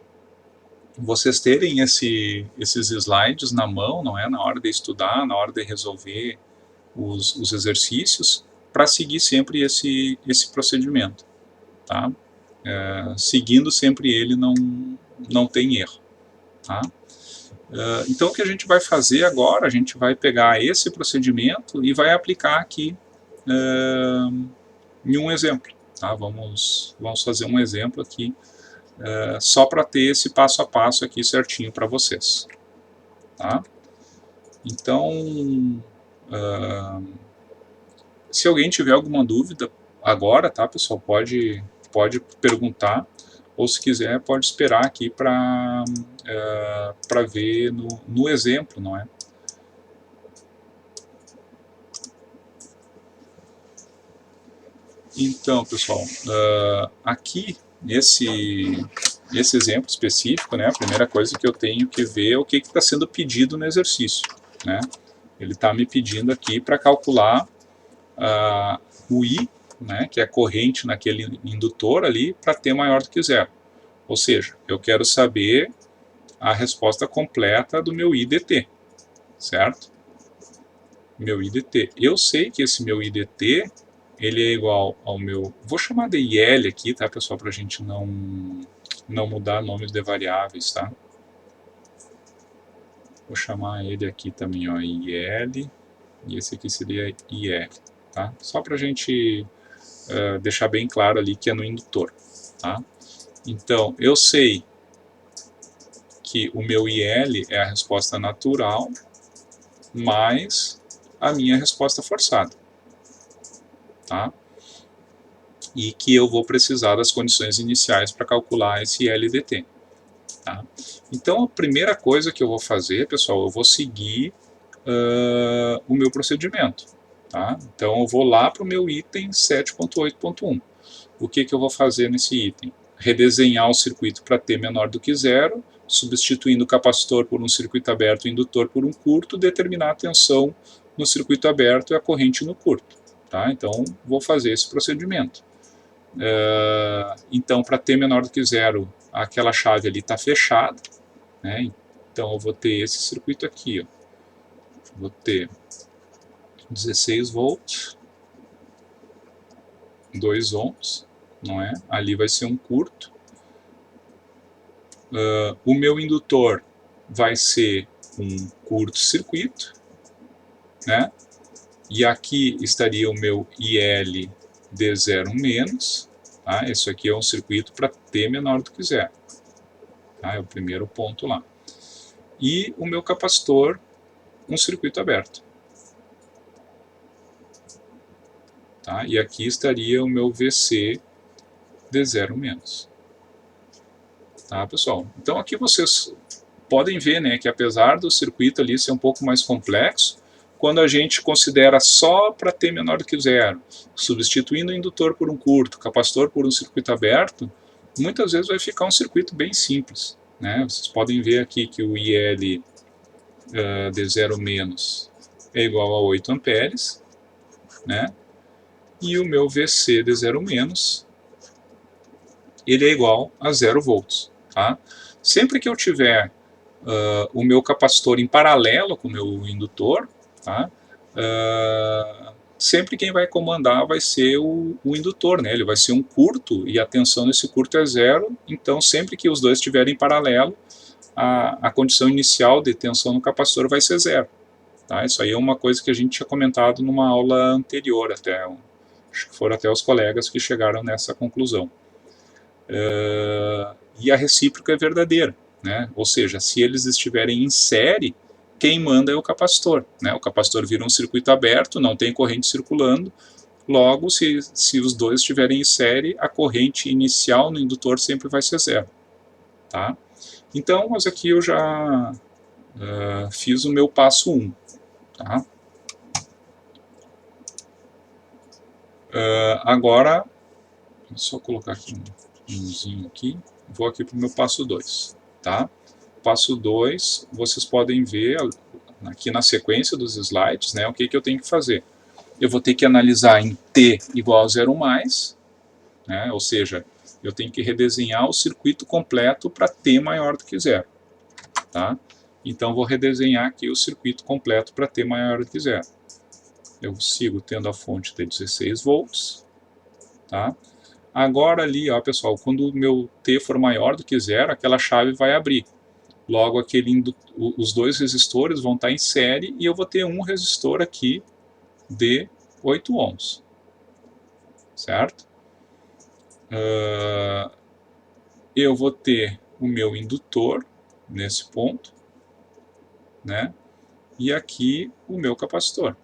vocês terem esses slides na mão, não é? Na hora de estudar, na hora de resolver os exercícios, para seguir sempre esse procedimento, tá? Seguindo sempre ele não tem erro, tá? Então o que a gente vai fazer agora, a gente vai pegar esse procedimento e vai aplicar aqui em um exemplo, tá? Vamos fazer um exemplo aqui só para ter esse passo a passo aqui certinho para vocês, tá? Então, se alguém tiver alguma dúvida agora, tá, pessoal, pode perguntar, ou se quiser pode esperar aqui para ver no exemplo, não é? Então, pessoal, aqui nesse exemplo específico, né, a primeira coisa que eu tenho que ver é o que está sendo pedido no exercício, né? Ele está me pedindo aqui para calcular o I, né, que é a corrente naquele indutor ali, para T maior do que zero. Ou seja, eu quero saber a resposta completa do meu I dt, certo? meu IDT. Eu sei que esse meu IDT, ele é igual ao meu... Vou chamar de IL aqui, tá, pessoal, para a gente não mudar nomes de variáveis, tá? Vou chamar ele aqui também, ó, IL, e esse aqui seria IL, tá? Só para a gente deixar bem claro ali que é no indutor, tá? Então, eu sei que o meu IL é a resposta natural mais a minha resposta forçada, tá? E que eu vou precisar das condições iniciais para calcular esse LDT. Tá? Então, a primeira coisa que eu vou fazer, pessoal, eu vou seguir o meu procedimento. Tá? Então, eu vou lá para o meu item 7.8.1. O que eu vou fazer nesse item? Redesenhar o circuito para T menor do que zero, substituindo o capacitor por um circuito aberto e o indutor por um curto, determinar a tensão no circuito aberto e a corrente no curto. Tá? Então, vou fazer esse procedimento. Então, para T menor do que zero, aquela chave ali está fechada, né? Então eu vou ter esse circuito aqui, ó. Vou ter 16 volts, 2 ohms, não é? Ali vai ser um curto. O meu indutor vai ser um curto-circuito, né? E aqui estaria o meu IL D0 menos, tá? Esse aqui é um circuito para T menor do que zero, tá? É o primeiro ponto lá. E o meu capacitor, um circuito aberto. Tá? E aqui estaria o meu VC D0-. Tá, pessoal? Então aqui vocês podem ver, né, que apesar do circuito ali ser um pouco mais complexo, quando a gente considera só para T menor do que zero, substituindo o indutor por um curto, capacitor por um circuito aberto, muitas vezes vai ficar um circuito bem simples. Né? Vocês podem ver aqui que o IL D0- é igual a 8 amperes, né? E o meu VC D0-, ele é igual a 0 volts. Tá? Sempre que eu tiver o meu capacitor em paralelo com o meu indutor, tá? Sempre quem vai comandar vai ser o indutor, né? Ele vai ser um curto e a tensão nesse curto é zero, então sempre que os dois estiverem em paralelo, a condição inicial de tensão no capacitor vai ser zero. Tá? Isso aí é uma coisa que a gente tinha comentado numa aula anterior, até, acho que foram até os colegas que chegaram nessa conclusão. E a recíproca é verdadeira, né? Ou seja, se eles estiverem em série, quem manda é o capacitor, né? O capacitor vira um circuito aberto, não tem corrente circulando, logo, se os dois estiverem em série, a corrente inicial no indutor sempre vai ser zero. Tá? Então, mas aqui eu já fiz o meu passo 1. Tá? Agora, vou só colocar aqui um umzinho aqui, vou aqui para o meu passo 2. Tá? Passo 2, vocês podem ver aqui na sequência dos slides, né, o que eu tenho que fazer. Eu vou ter que analisar em T igual a 0 mais, né, ou seja, eu tenho que redesenhar o circuito completo para T maior do que zero. Tá? Então, vou redesenhar aqui o circuito completo para T maior do que zero. Eu sigo tendo a fonte de 16 volts. Tá? Agora ali, ó, pessoal, quando o meu T for maior do que zero, aquela chave vai abrir. Logo, os dois resistores vão estar em série e eu vou ter um resistor aqui de 8 ohms. Certo? Eu vou ter o meu indutor nesse ponto, né? E aqui o meu capacitor.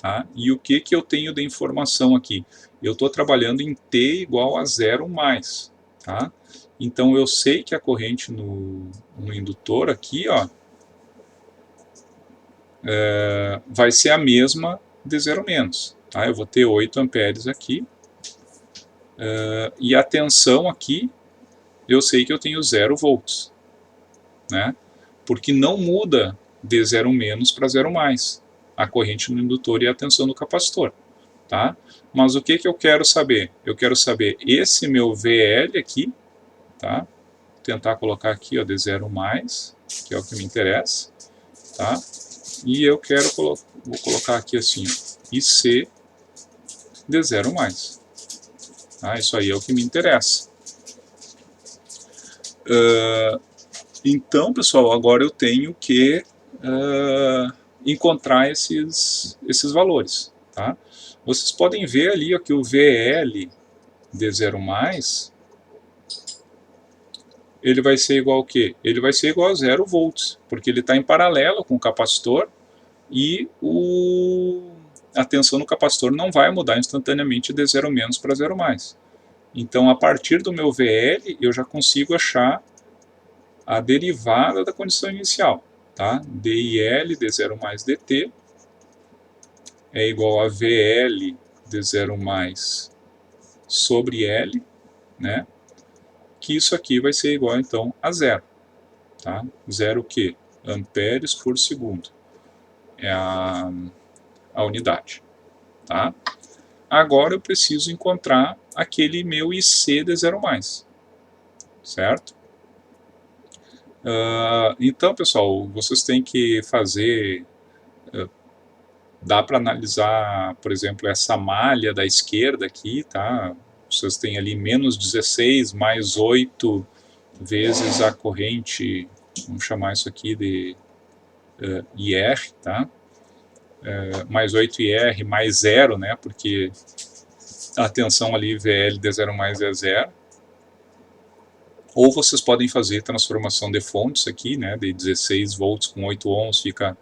Tá? E o que eu tenho de informação aqui? Eu estou trabalhando em T igual a 0 mais. Tá? Então eu sei que a corrente no indutor aqui, ó, vai ser a mesma de 0 menos. Tá? Eu vou ter 8 amperes aqui. E a tensão aqui, eu sei que eu tenho 0 volts. Né? Porque não muda de 0 menos para 0 mais. A corrente no indutor e a tensão do capacitor. Tá? Mas o que eu quero saber? Eu quero saber esse meu VL aqui. Tá? Vou tentar colocar aqui ó, de 0 mais, que é o que me interessa. Tá? E eu quero vou colocar aqui assim, IC de 0 mais. Ah, isso aí é o que me interessa. Então, pessoal, agora eu tenho que encontrar esses valores. Tá? Vocês podem ver ali ó, que o VL de 0 mais, ele vai ser igual ao quê? Ele vai ser igual a 0 volts, porque ele está em paralelo com o capacitor e a tensão no capacitor não vai mudar instantaneamente de 0 menos para 0 mais. Então, a partir do meu VL, eu já consigo achar a derivada da condição inicial. Tá? DIL de 0 mais dt é igual a VL de 0 mais sobre L, né? Que isso aqui vai ser igual então a zero. Tá? Zero o quê? Amperes por segundo. É a unidade. Tá? Agora eu preciso encontrar aquele meu IC de 0 mais. Certo? Então, pessoal, vocês têm que fazer... dá para analisar, por exemplo, essa malha da esquerda aqui, tá? Vocês têm ali menos 16 mais 8 vezes a corrente, vamos chamar isso aqui de IR, tá? Mais 8 IR mais 0, né? Porque a tensão ali VL de 0 mais é 0. Ou vocês podem fazer transformação de fontes aqui, né? De 16 volts com 8 ohms fica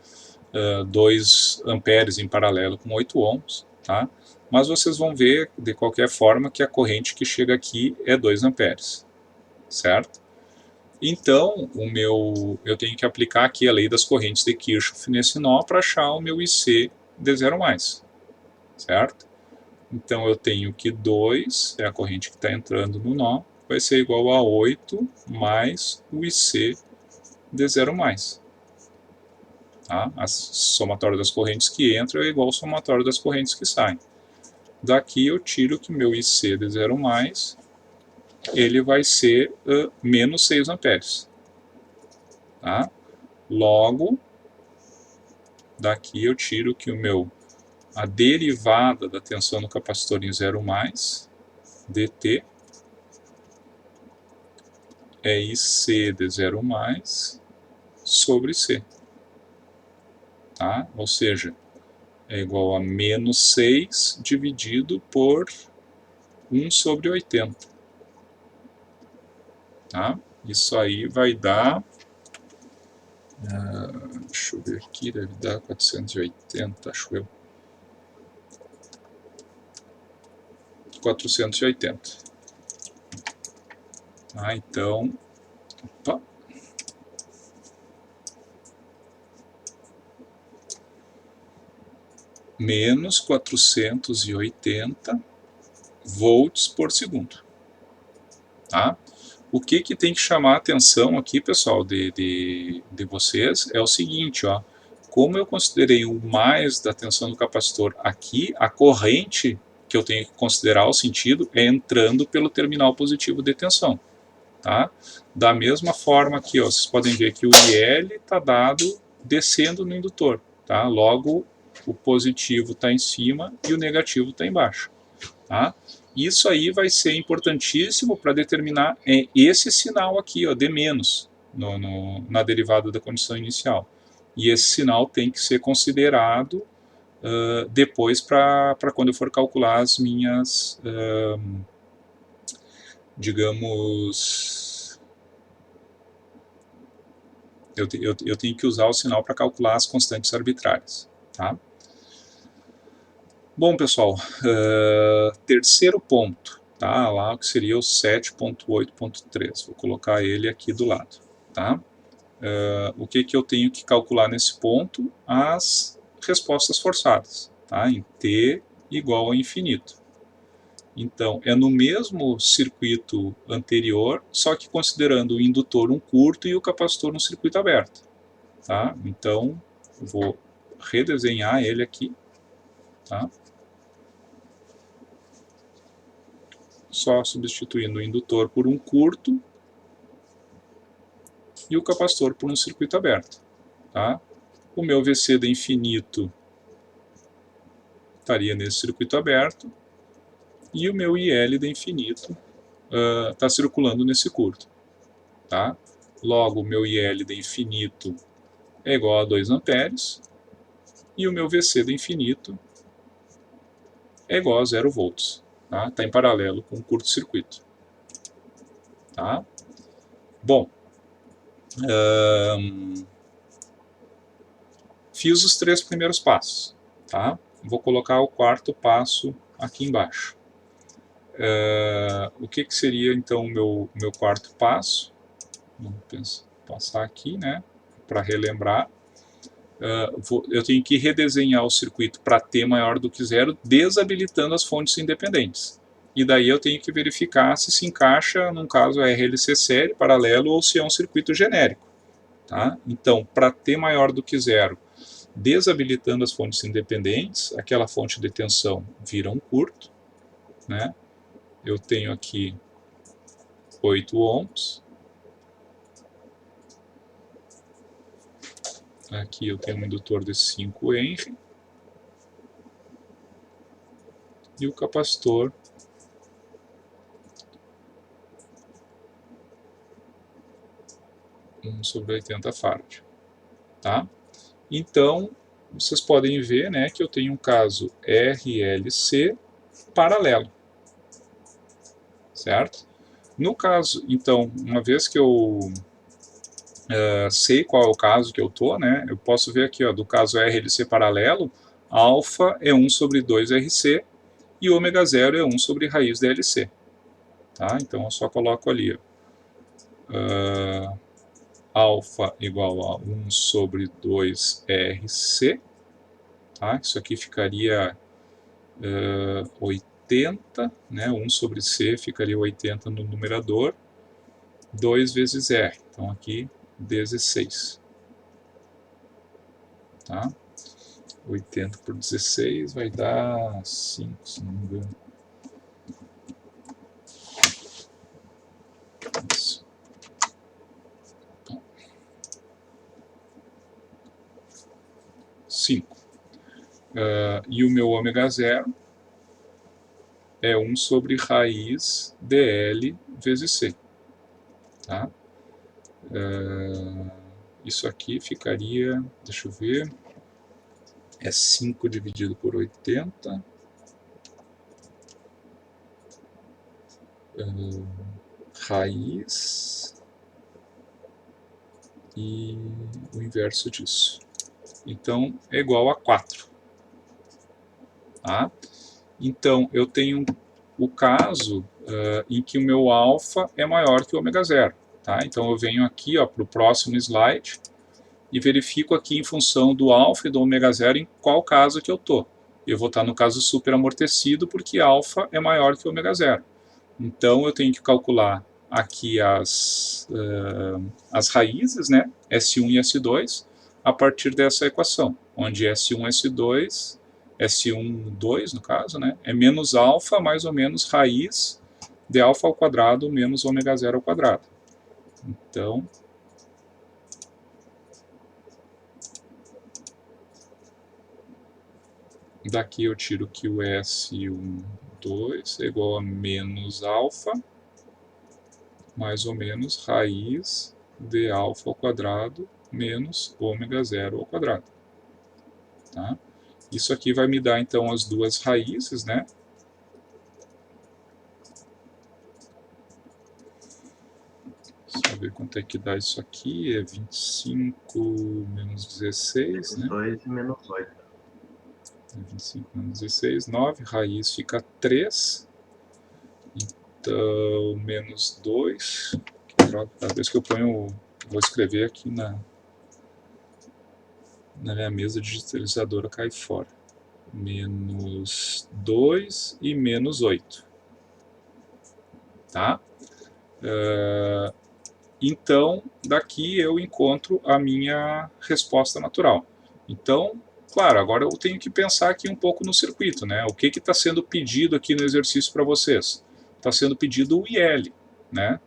2 amperes em paralelo com 8 ohms, tá? Mas vocês vão ver, de qualquer forma, que a corrente que chega aqui é 2 amperes, certo? Então, eu tenho que aplicar aqui a lei das correntes de Kirchhoff nesse nó para achar o meu IC de 0 mais, certo? Então, eu tenho que 2, é a corrente que está entrando no nó, vai ser igual a 8 mais o IC de 0 mais. Tá? A somatória das correntes que entram é igual ao somatório das correntes que saem. Daqui eu tiro que meu IC de 0 mais, ele vai ser menos 6 amperes. Tá? Logo, daqui eu tiro que a derivada da tensão no capacitor em 0 mais, dt, é IC de 0 mais sobre C. Tá? Ou seja, é igual a menos 6 dividido por 1 sobre 80. Tá? Isso aí vai dar... deixa eu ver aqui, deve dar 480, acho eu. 480. Tá? Então... Opa. Menos 480 volts por segundo. Tá? O que tem que chamar a atenção aqui, pessoal, de vocês é o seguinte, ó, como eu considerei o mais da tensão do capacitor aqui, a corrente que eu tenho que considerar o sentido é entrando pelo terminal positivo de tensão. Tá? Da mesma forma aqui, ó, vocês podem ver que o IL está dado descendo no indutor. Tá? Logo, o positivo está em cima e o negativo está embaixo. Tá? Isso aí vai ser importantíssimo para determinar esse sinal aqui, ó, de menos, na derivada da condição inicial. E esse sinal tem que ser considerado depois para quando eu for calcular as minhas, digamos... Eu tenho que usar o sinal para calcular as constantes arbitrárias. Tá? Bom, pessoal, terceiro ponto, tá? Lá que seria o 7.8.3. Vou colocar ele aqui do lado. Tá? O que eu tenho que calcular nesse ponto? As respostas forçadas, tá? Em t igual a infinito. Então, é no mesmo circuito anterior, só que considerando o indutor um curto e o capacitor um circuito aberto. Tá? Então, vou redesenhar ele aqui. Tá? Só substituindo o indutor por um curto e o capacitor por um circuito aberto. Tá? O meu VC de infinito estaria nesse circuito aberto e o meu IL de infinito está circulando nesse curto. Tá? Logo, o meu IL de infinito é igual a 2 amperes e o meu VC de infinito é igual a 0 volts. Tá? Tá em paralelo com o curto-circuito. Tá? Bom, fiz os 3 primeiros passos. Tá? Vou colocar o quarto passo aqui embaixo. O que seria então o meu quarto passo? Vamos passar aqui, né, para relembrar. Eu tenho que redesenhar o circuito para T maior do que 0, desabilitando as fontes independentes. E daí eu tenho que verificar se encaixa, num caso, a RLC série, paralelo, ou se é um circuito genérico. Tá? Então, para T maior do que 0, desabilitando as fontes independentes, aquela fonte de tensão vira um curto. Né? Eu tenho aqui 8 ohms. Aqui eu tenho um indutor de 5 Henry. E o capacitor sobre 80 farad. Tá? Então, vocês podem ver, né, que eu tenho um caso RLC paralelo. Certo? No caso, então, uma vez que eu sei qual é o caso que eu estou, né, eu posso ver aqui, ó, do caso RLC paralelo, alfa é 1 sobre 2 RC e ômega 0 é 1 sobre raiz de LC. Tá? Então eu só coloco ali, alfa igual a 1 sobre 2 RC. Tá? Isso aqui ficaria 80, né? 1 sobre C ficaria 80 no numerador, 2 vezes R, então aqui 16. Tá? 80 por 16 vai dar 5, se não me engano. Isso. 5. E o meu ômega 0 é 1 sobre raiz dl vezes C. Tá? Isso aqui ficaria, deixa eu ver, é 5 dividido por 80. Raiz e o inverso disso. Então, é igual a 4. Tá? Então, eu tenho o caso em que o meu alfa é maior que o ômega 0. Tá? Então, eu venho aqui para o próximo slide e verifico aqui em função do alfa e do ômega 0 em qual caso que eu estou. Eu vou estar no caso superamortecido porque alfa é maior que ômega 0. Então, eu tenho que calcular aqui as raízes, né, S1 e S2, a partir dessa equação, onde S1, S2, S1, 2 no caso, né, é menos alfa mais ou menos raiz de alfa ao quadrado menos ômega 0 ao quadrado. Então, daqui eu tiro que o S1, 2 é igual a menos alfa mais ou menos raiz de alfa ao quadrado menos ômega 0 ao quadrado. Tá? Isso aqui vai me dar, então, as duas raízes, né? Só ver quanto é que dá isso aqui. É 25 menos 16, né? 2 e menos 8. 25 menos 16, 9. Raiz fica 3. Então, menos 2. Cada vez que eu ponho, vou escrever aqui na minha mesa digitalizadora, cai fora. Menos 2 e menos 8. Tá? Então, daqui eu encontro a minha resposta natural. Então, claro, agora eu tenho que pensar aqui um pouco no circuito, né? O que está sendo pedido aqui no exercício para vocês? Está sendo pedido o IL, né?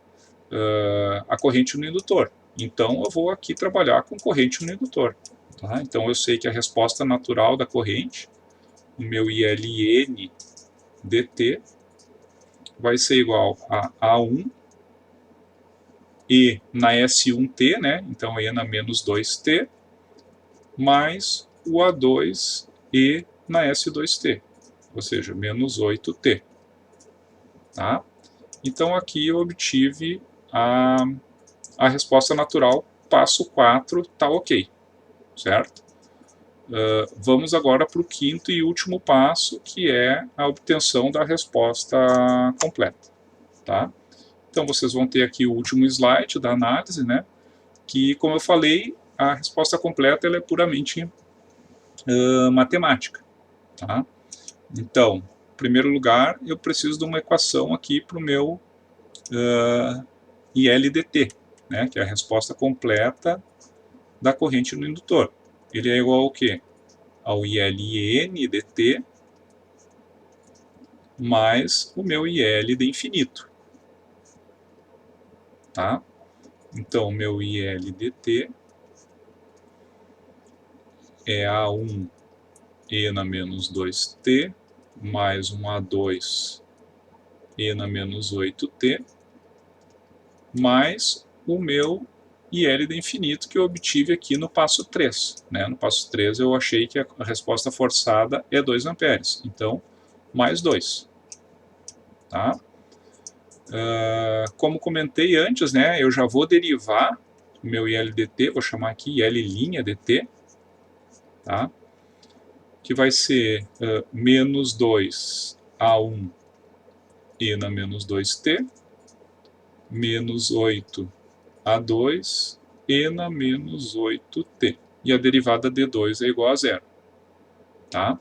A corrente no indutor. Então, eu vou aqui trabalhar com corrente no indutor. Tá? Então eu sei que a resposta natural da corrente, o meu ILN dt, vai ser igual a A1 E na S1T, né? Então E na menos 2T, mais o A2 E na S2T, ou seja, menos 8T. Tá? Então aqui eu obtive a resposta natural, passo 4, tá ok, certo? Vamos agora para o quinto e último passo, que é a obtenção da resposta completa. Tá? Então vocês vão ter aqui o último slide da análise, né? Que, como eu falei, a resposta completa ela é puramente matemática. Tá? Então, em primeiro lugar, eu preciso de uma equação aqui para o meu ILDT, né? Que é a resposta completa da corrente no indutor. Ele é igual ao quê? Ao ILN dt mais o meu IL de infinito. Tá? Então, o meu IL dt é A1 E na menos 2t mais um A2 E na menos 8t mais o meu IL de infinito que eu obtive aqui no passo 3. Né? No passo 3 eu achei que a resposta forçada é 2 amperes. Então, mais 2. Tá? Como comentei antes, né, eu já vou derivar o meu ILDT, vou chamar aqui IL''dt, tá? Que vai ser menos 2 A1 E na menos 2t, menos 8 A2 E na menos 8t. E a derivada d2 é igual a zero. Tá?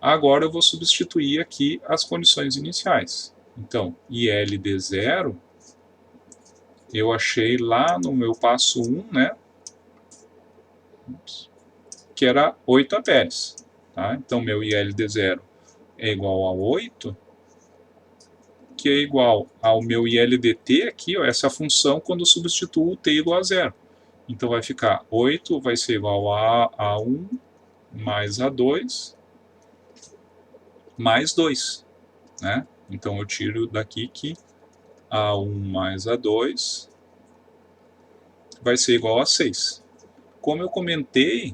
Agora eu vou substituir aqui as condições iniciais. Então, IL de 0, eu achei lá no meu passo 1, né, que era 8 amperes. Tá? Então, meu IL de 0 é igual a 8, que é igual ao meu ILDT aqui, ó, essa função quando eu substituo o t igual a 0. Então, vai ficar 8 vai ser igual a A1 mais A2 mais 2. Né? Então, eu tiro daqui que A1 mais A2 vai ser igual a 6. Como eu comentei,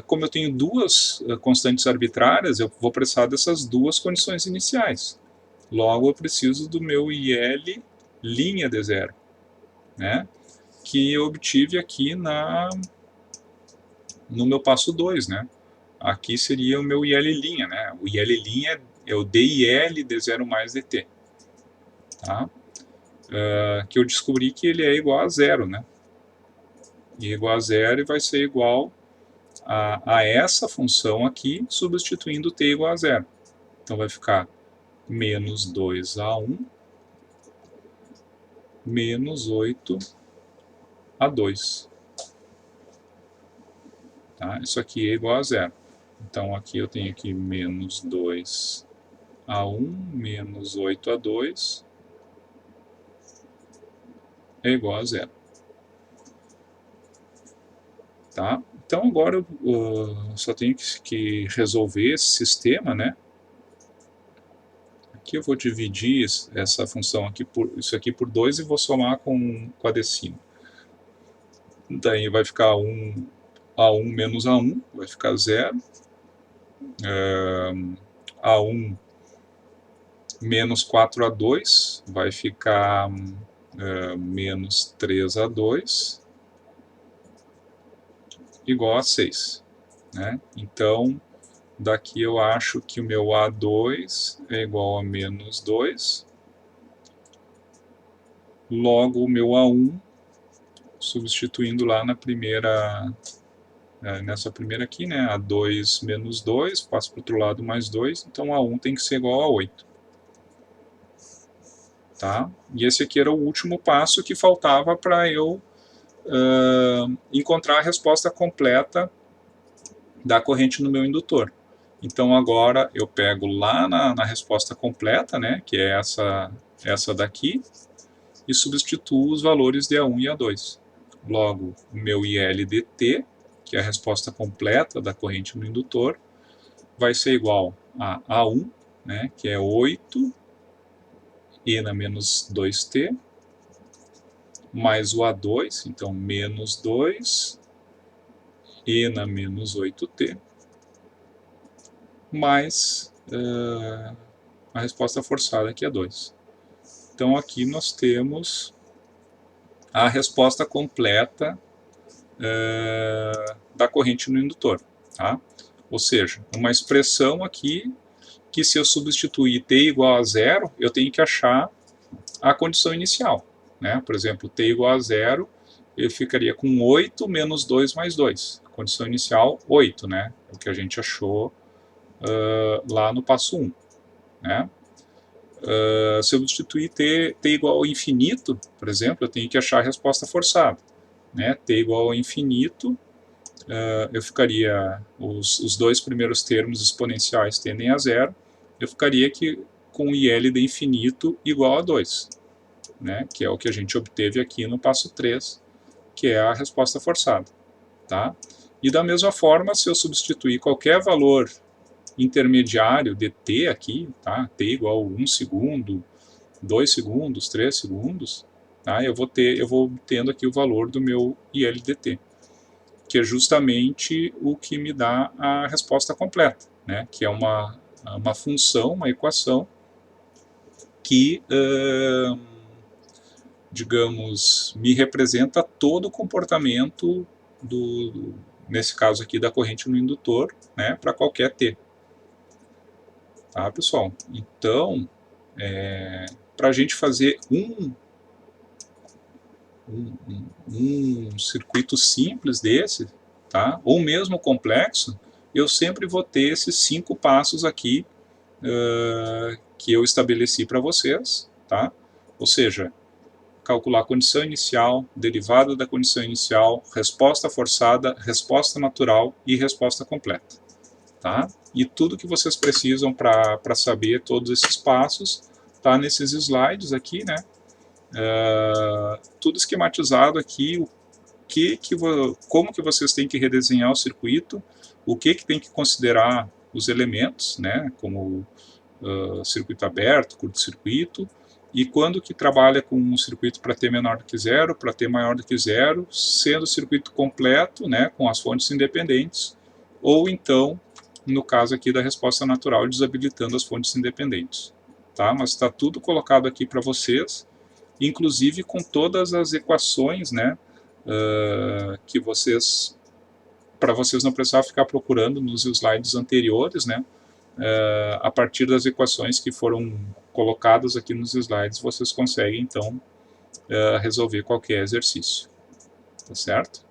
como eu tenho duas constantes arbitrárias, eu vou precisar dessas duas condições iniciais. Logo, eu preciso do meu IL linha de 0, né? Que eu obtive aqui no meu passo 2. Né? Aqui seria o meu IL linha. Né? O IL linha é o DIL de 0 mais dt. Tá? Que eu descobri que ele é igual a 0. Né? E igual a 0 vai ser igual a essa função aqui, substituindo t igual a 0. Então vai ficar menos 2A1 menos 8A2. Tá? Isso aqui é igual a 0. Então aqui eu tenho aqui menos 2A1 menos 8A2 é igual a 0. Tá? Então agora eu só tenho que resolver esse sistema, né? Aqui eu vou dividir essa função aqui isso aqui por 2 e vou somar com a decima. Daí vai ficar A1 menos A1, vai ficar 0. A1 menos 4A2 vai ficar menos 3A2 igual a 6. Né? Então, daqui eu acho que o meu A2 é igual a menos 2. Logo, o meu A1, substituindo lá na primeira, nessa primeira aqui, né? A2 menos 2, passa para o outro lado mais 2, então A1 tem que ser igual a 8. Tá? E esse aqui era o último passo que faltava para eu encontrar a resposta completa da corrente no meu indutor. Então agora eu pego lá na resposta completa, né, que é essa daqui, e substituo os valores de A1 e A2. Logo, o meu IL dt que é a resposta completa da corrente no indutor, vai ser igual a A1, né, que é 8 e na menos 2t, mais o A2, então menos 2 e na menos 8t, mais a resposta forçada, que é 2. Então aqui nós temos a resposta completa da corrente no indutor. Tá? Ou seja, uma expressão aqui que, se eu substituir t igual a zero, eu tenho que achar a condição inicial. Né? Por exemplo, t igual a zero, eu ficaria com 8 menos 2 mais 2. Condição inicial, 8, né? O que a gente achou lá no passo 1. Né? Se eu substituir t igual ao infinito, por exemplo, eu tenho que achar a resposta forçada. Né? T igual ao infinito, eu ficaria, os dois primeiros termos exponenciais tendem a zero, eu ficaria aqui com IL de infinito igual a 2, né? Que é o que a gente obteve aqui no passo 3, que é a resposta forçada. Tá? E da mesma forma, se eu substituir qualquer valor intermediário de t aqui, tá? T igual a 1 segundo, 2 segundos, 3 segundos, tá? Eu vou tendo aqui o valor do meu IL de t, que é justamente o que me dá a resposta completa, né? Que é uma função, uma equação que, digamos, me representa todo o comportamento nesse caso aqui da corrente no indutor, né, para qualquer t. Tá, pessoal? Então, para a gente fazer um circuito simples desse, tá? Ou mesmo complexo, eu sempre vou ter esses 5 passos aqui que eu estabeleci para vocês, tá? Ou seja, calcular a condição inicial, derivada da condição inicial, resposta forçada, resposta natural e resposta completa. Tá? E tudo que vocês precisam para saber todos esses passos está nesses slides aqui, né? Tudo esquematizado aqui, como que vocês têm que redesenhar o circuito, o que tem que considerar os elementos, né? Como circuito aberto, curto-circuito, e quando que trabalha com um circuito para t menor do que zero, para t maior do que zero, sendo o circuito completo, né, com as fontes independentes, ou então, no caso aqui da resposta natural, desabilitando as fontes independentes. Tá? Mas está tudo colocado aqui para vocês, inclusive com todas as equações, né, que vocês, para vocês não precisar ficar procurando nos slides anteriores, né, a partir das equações que foram colocadas aqui nos slides, vocês conseguem, então, resolver qualquer exercício. Tá certo?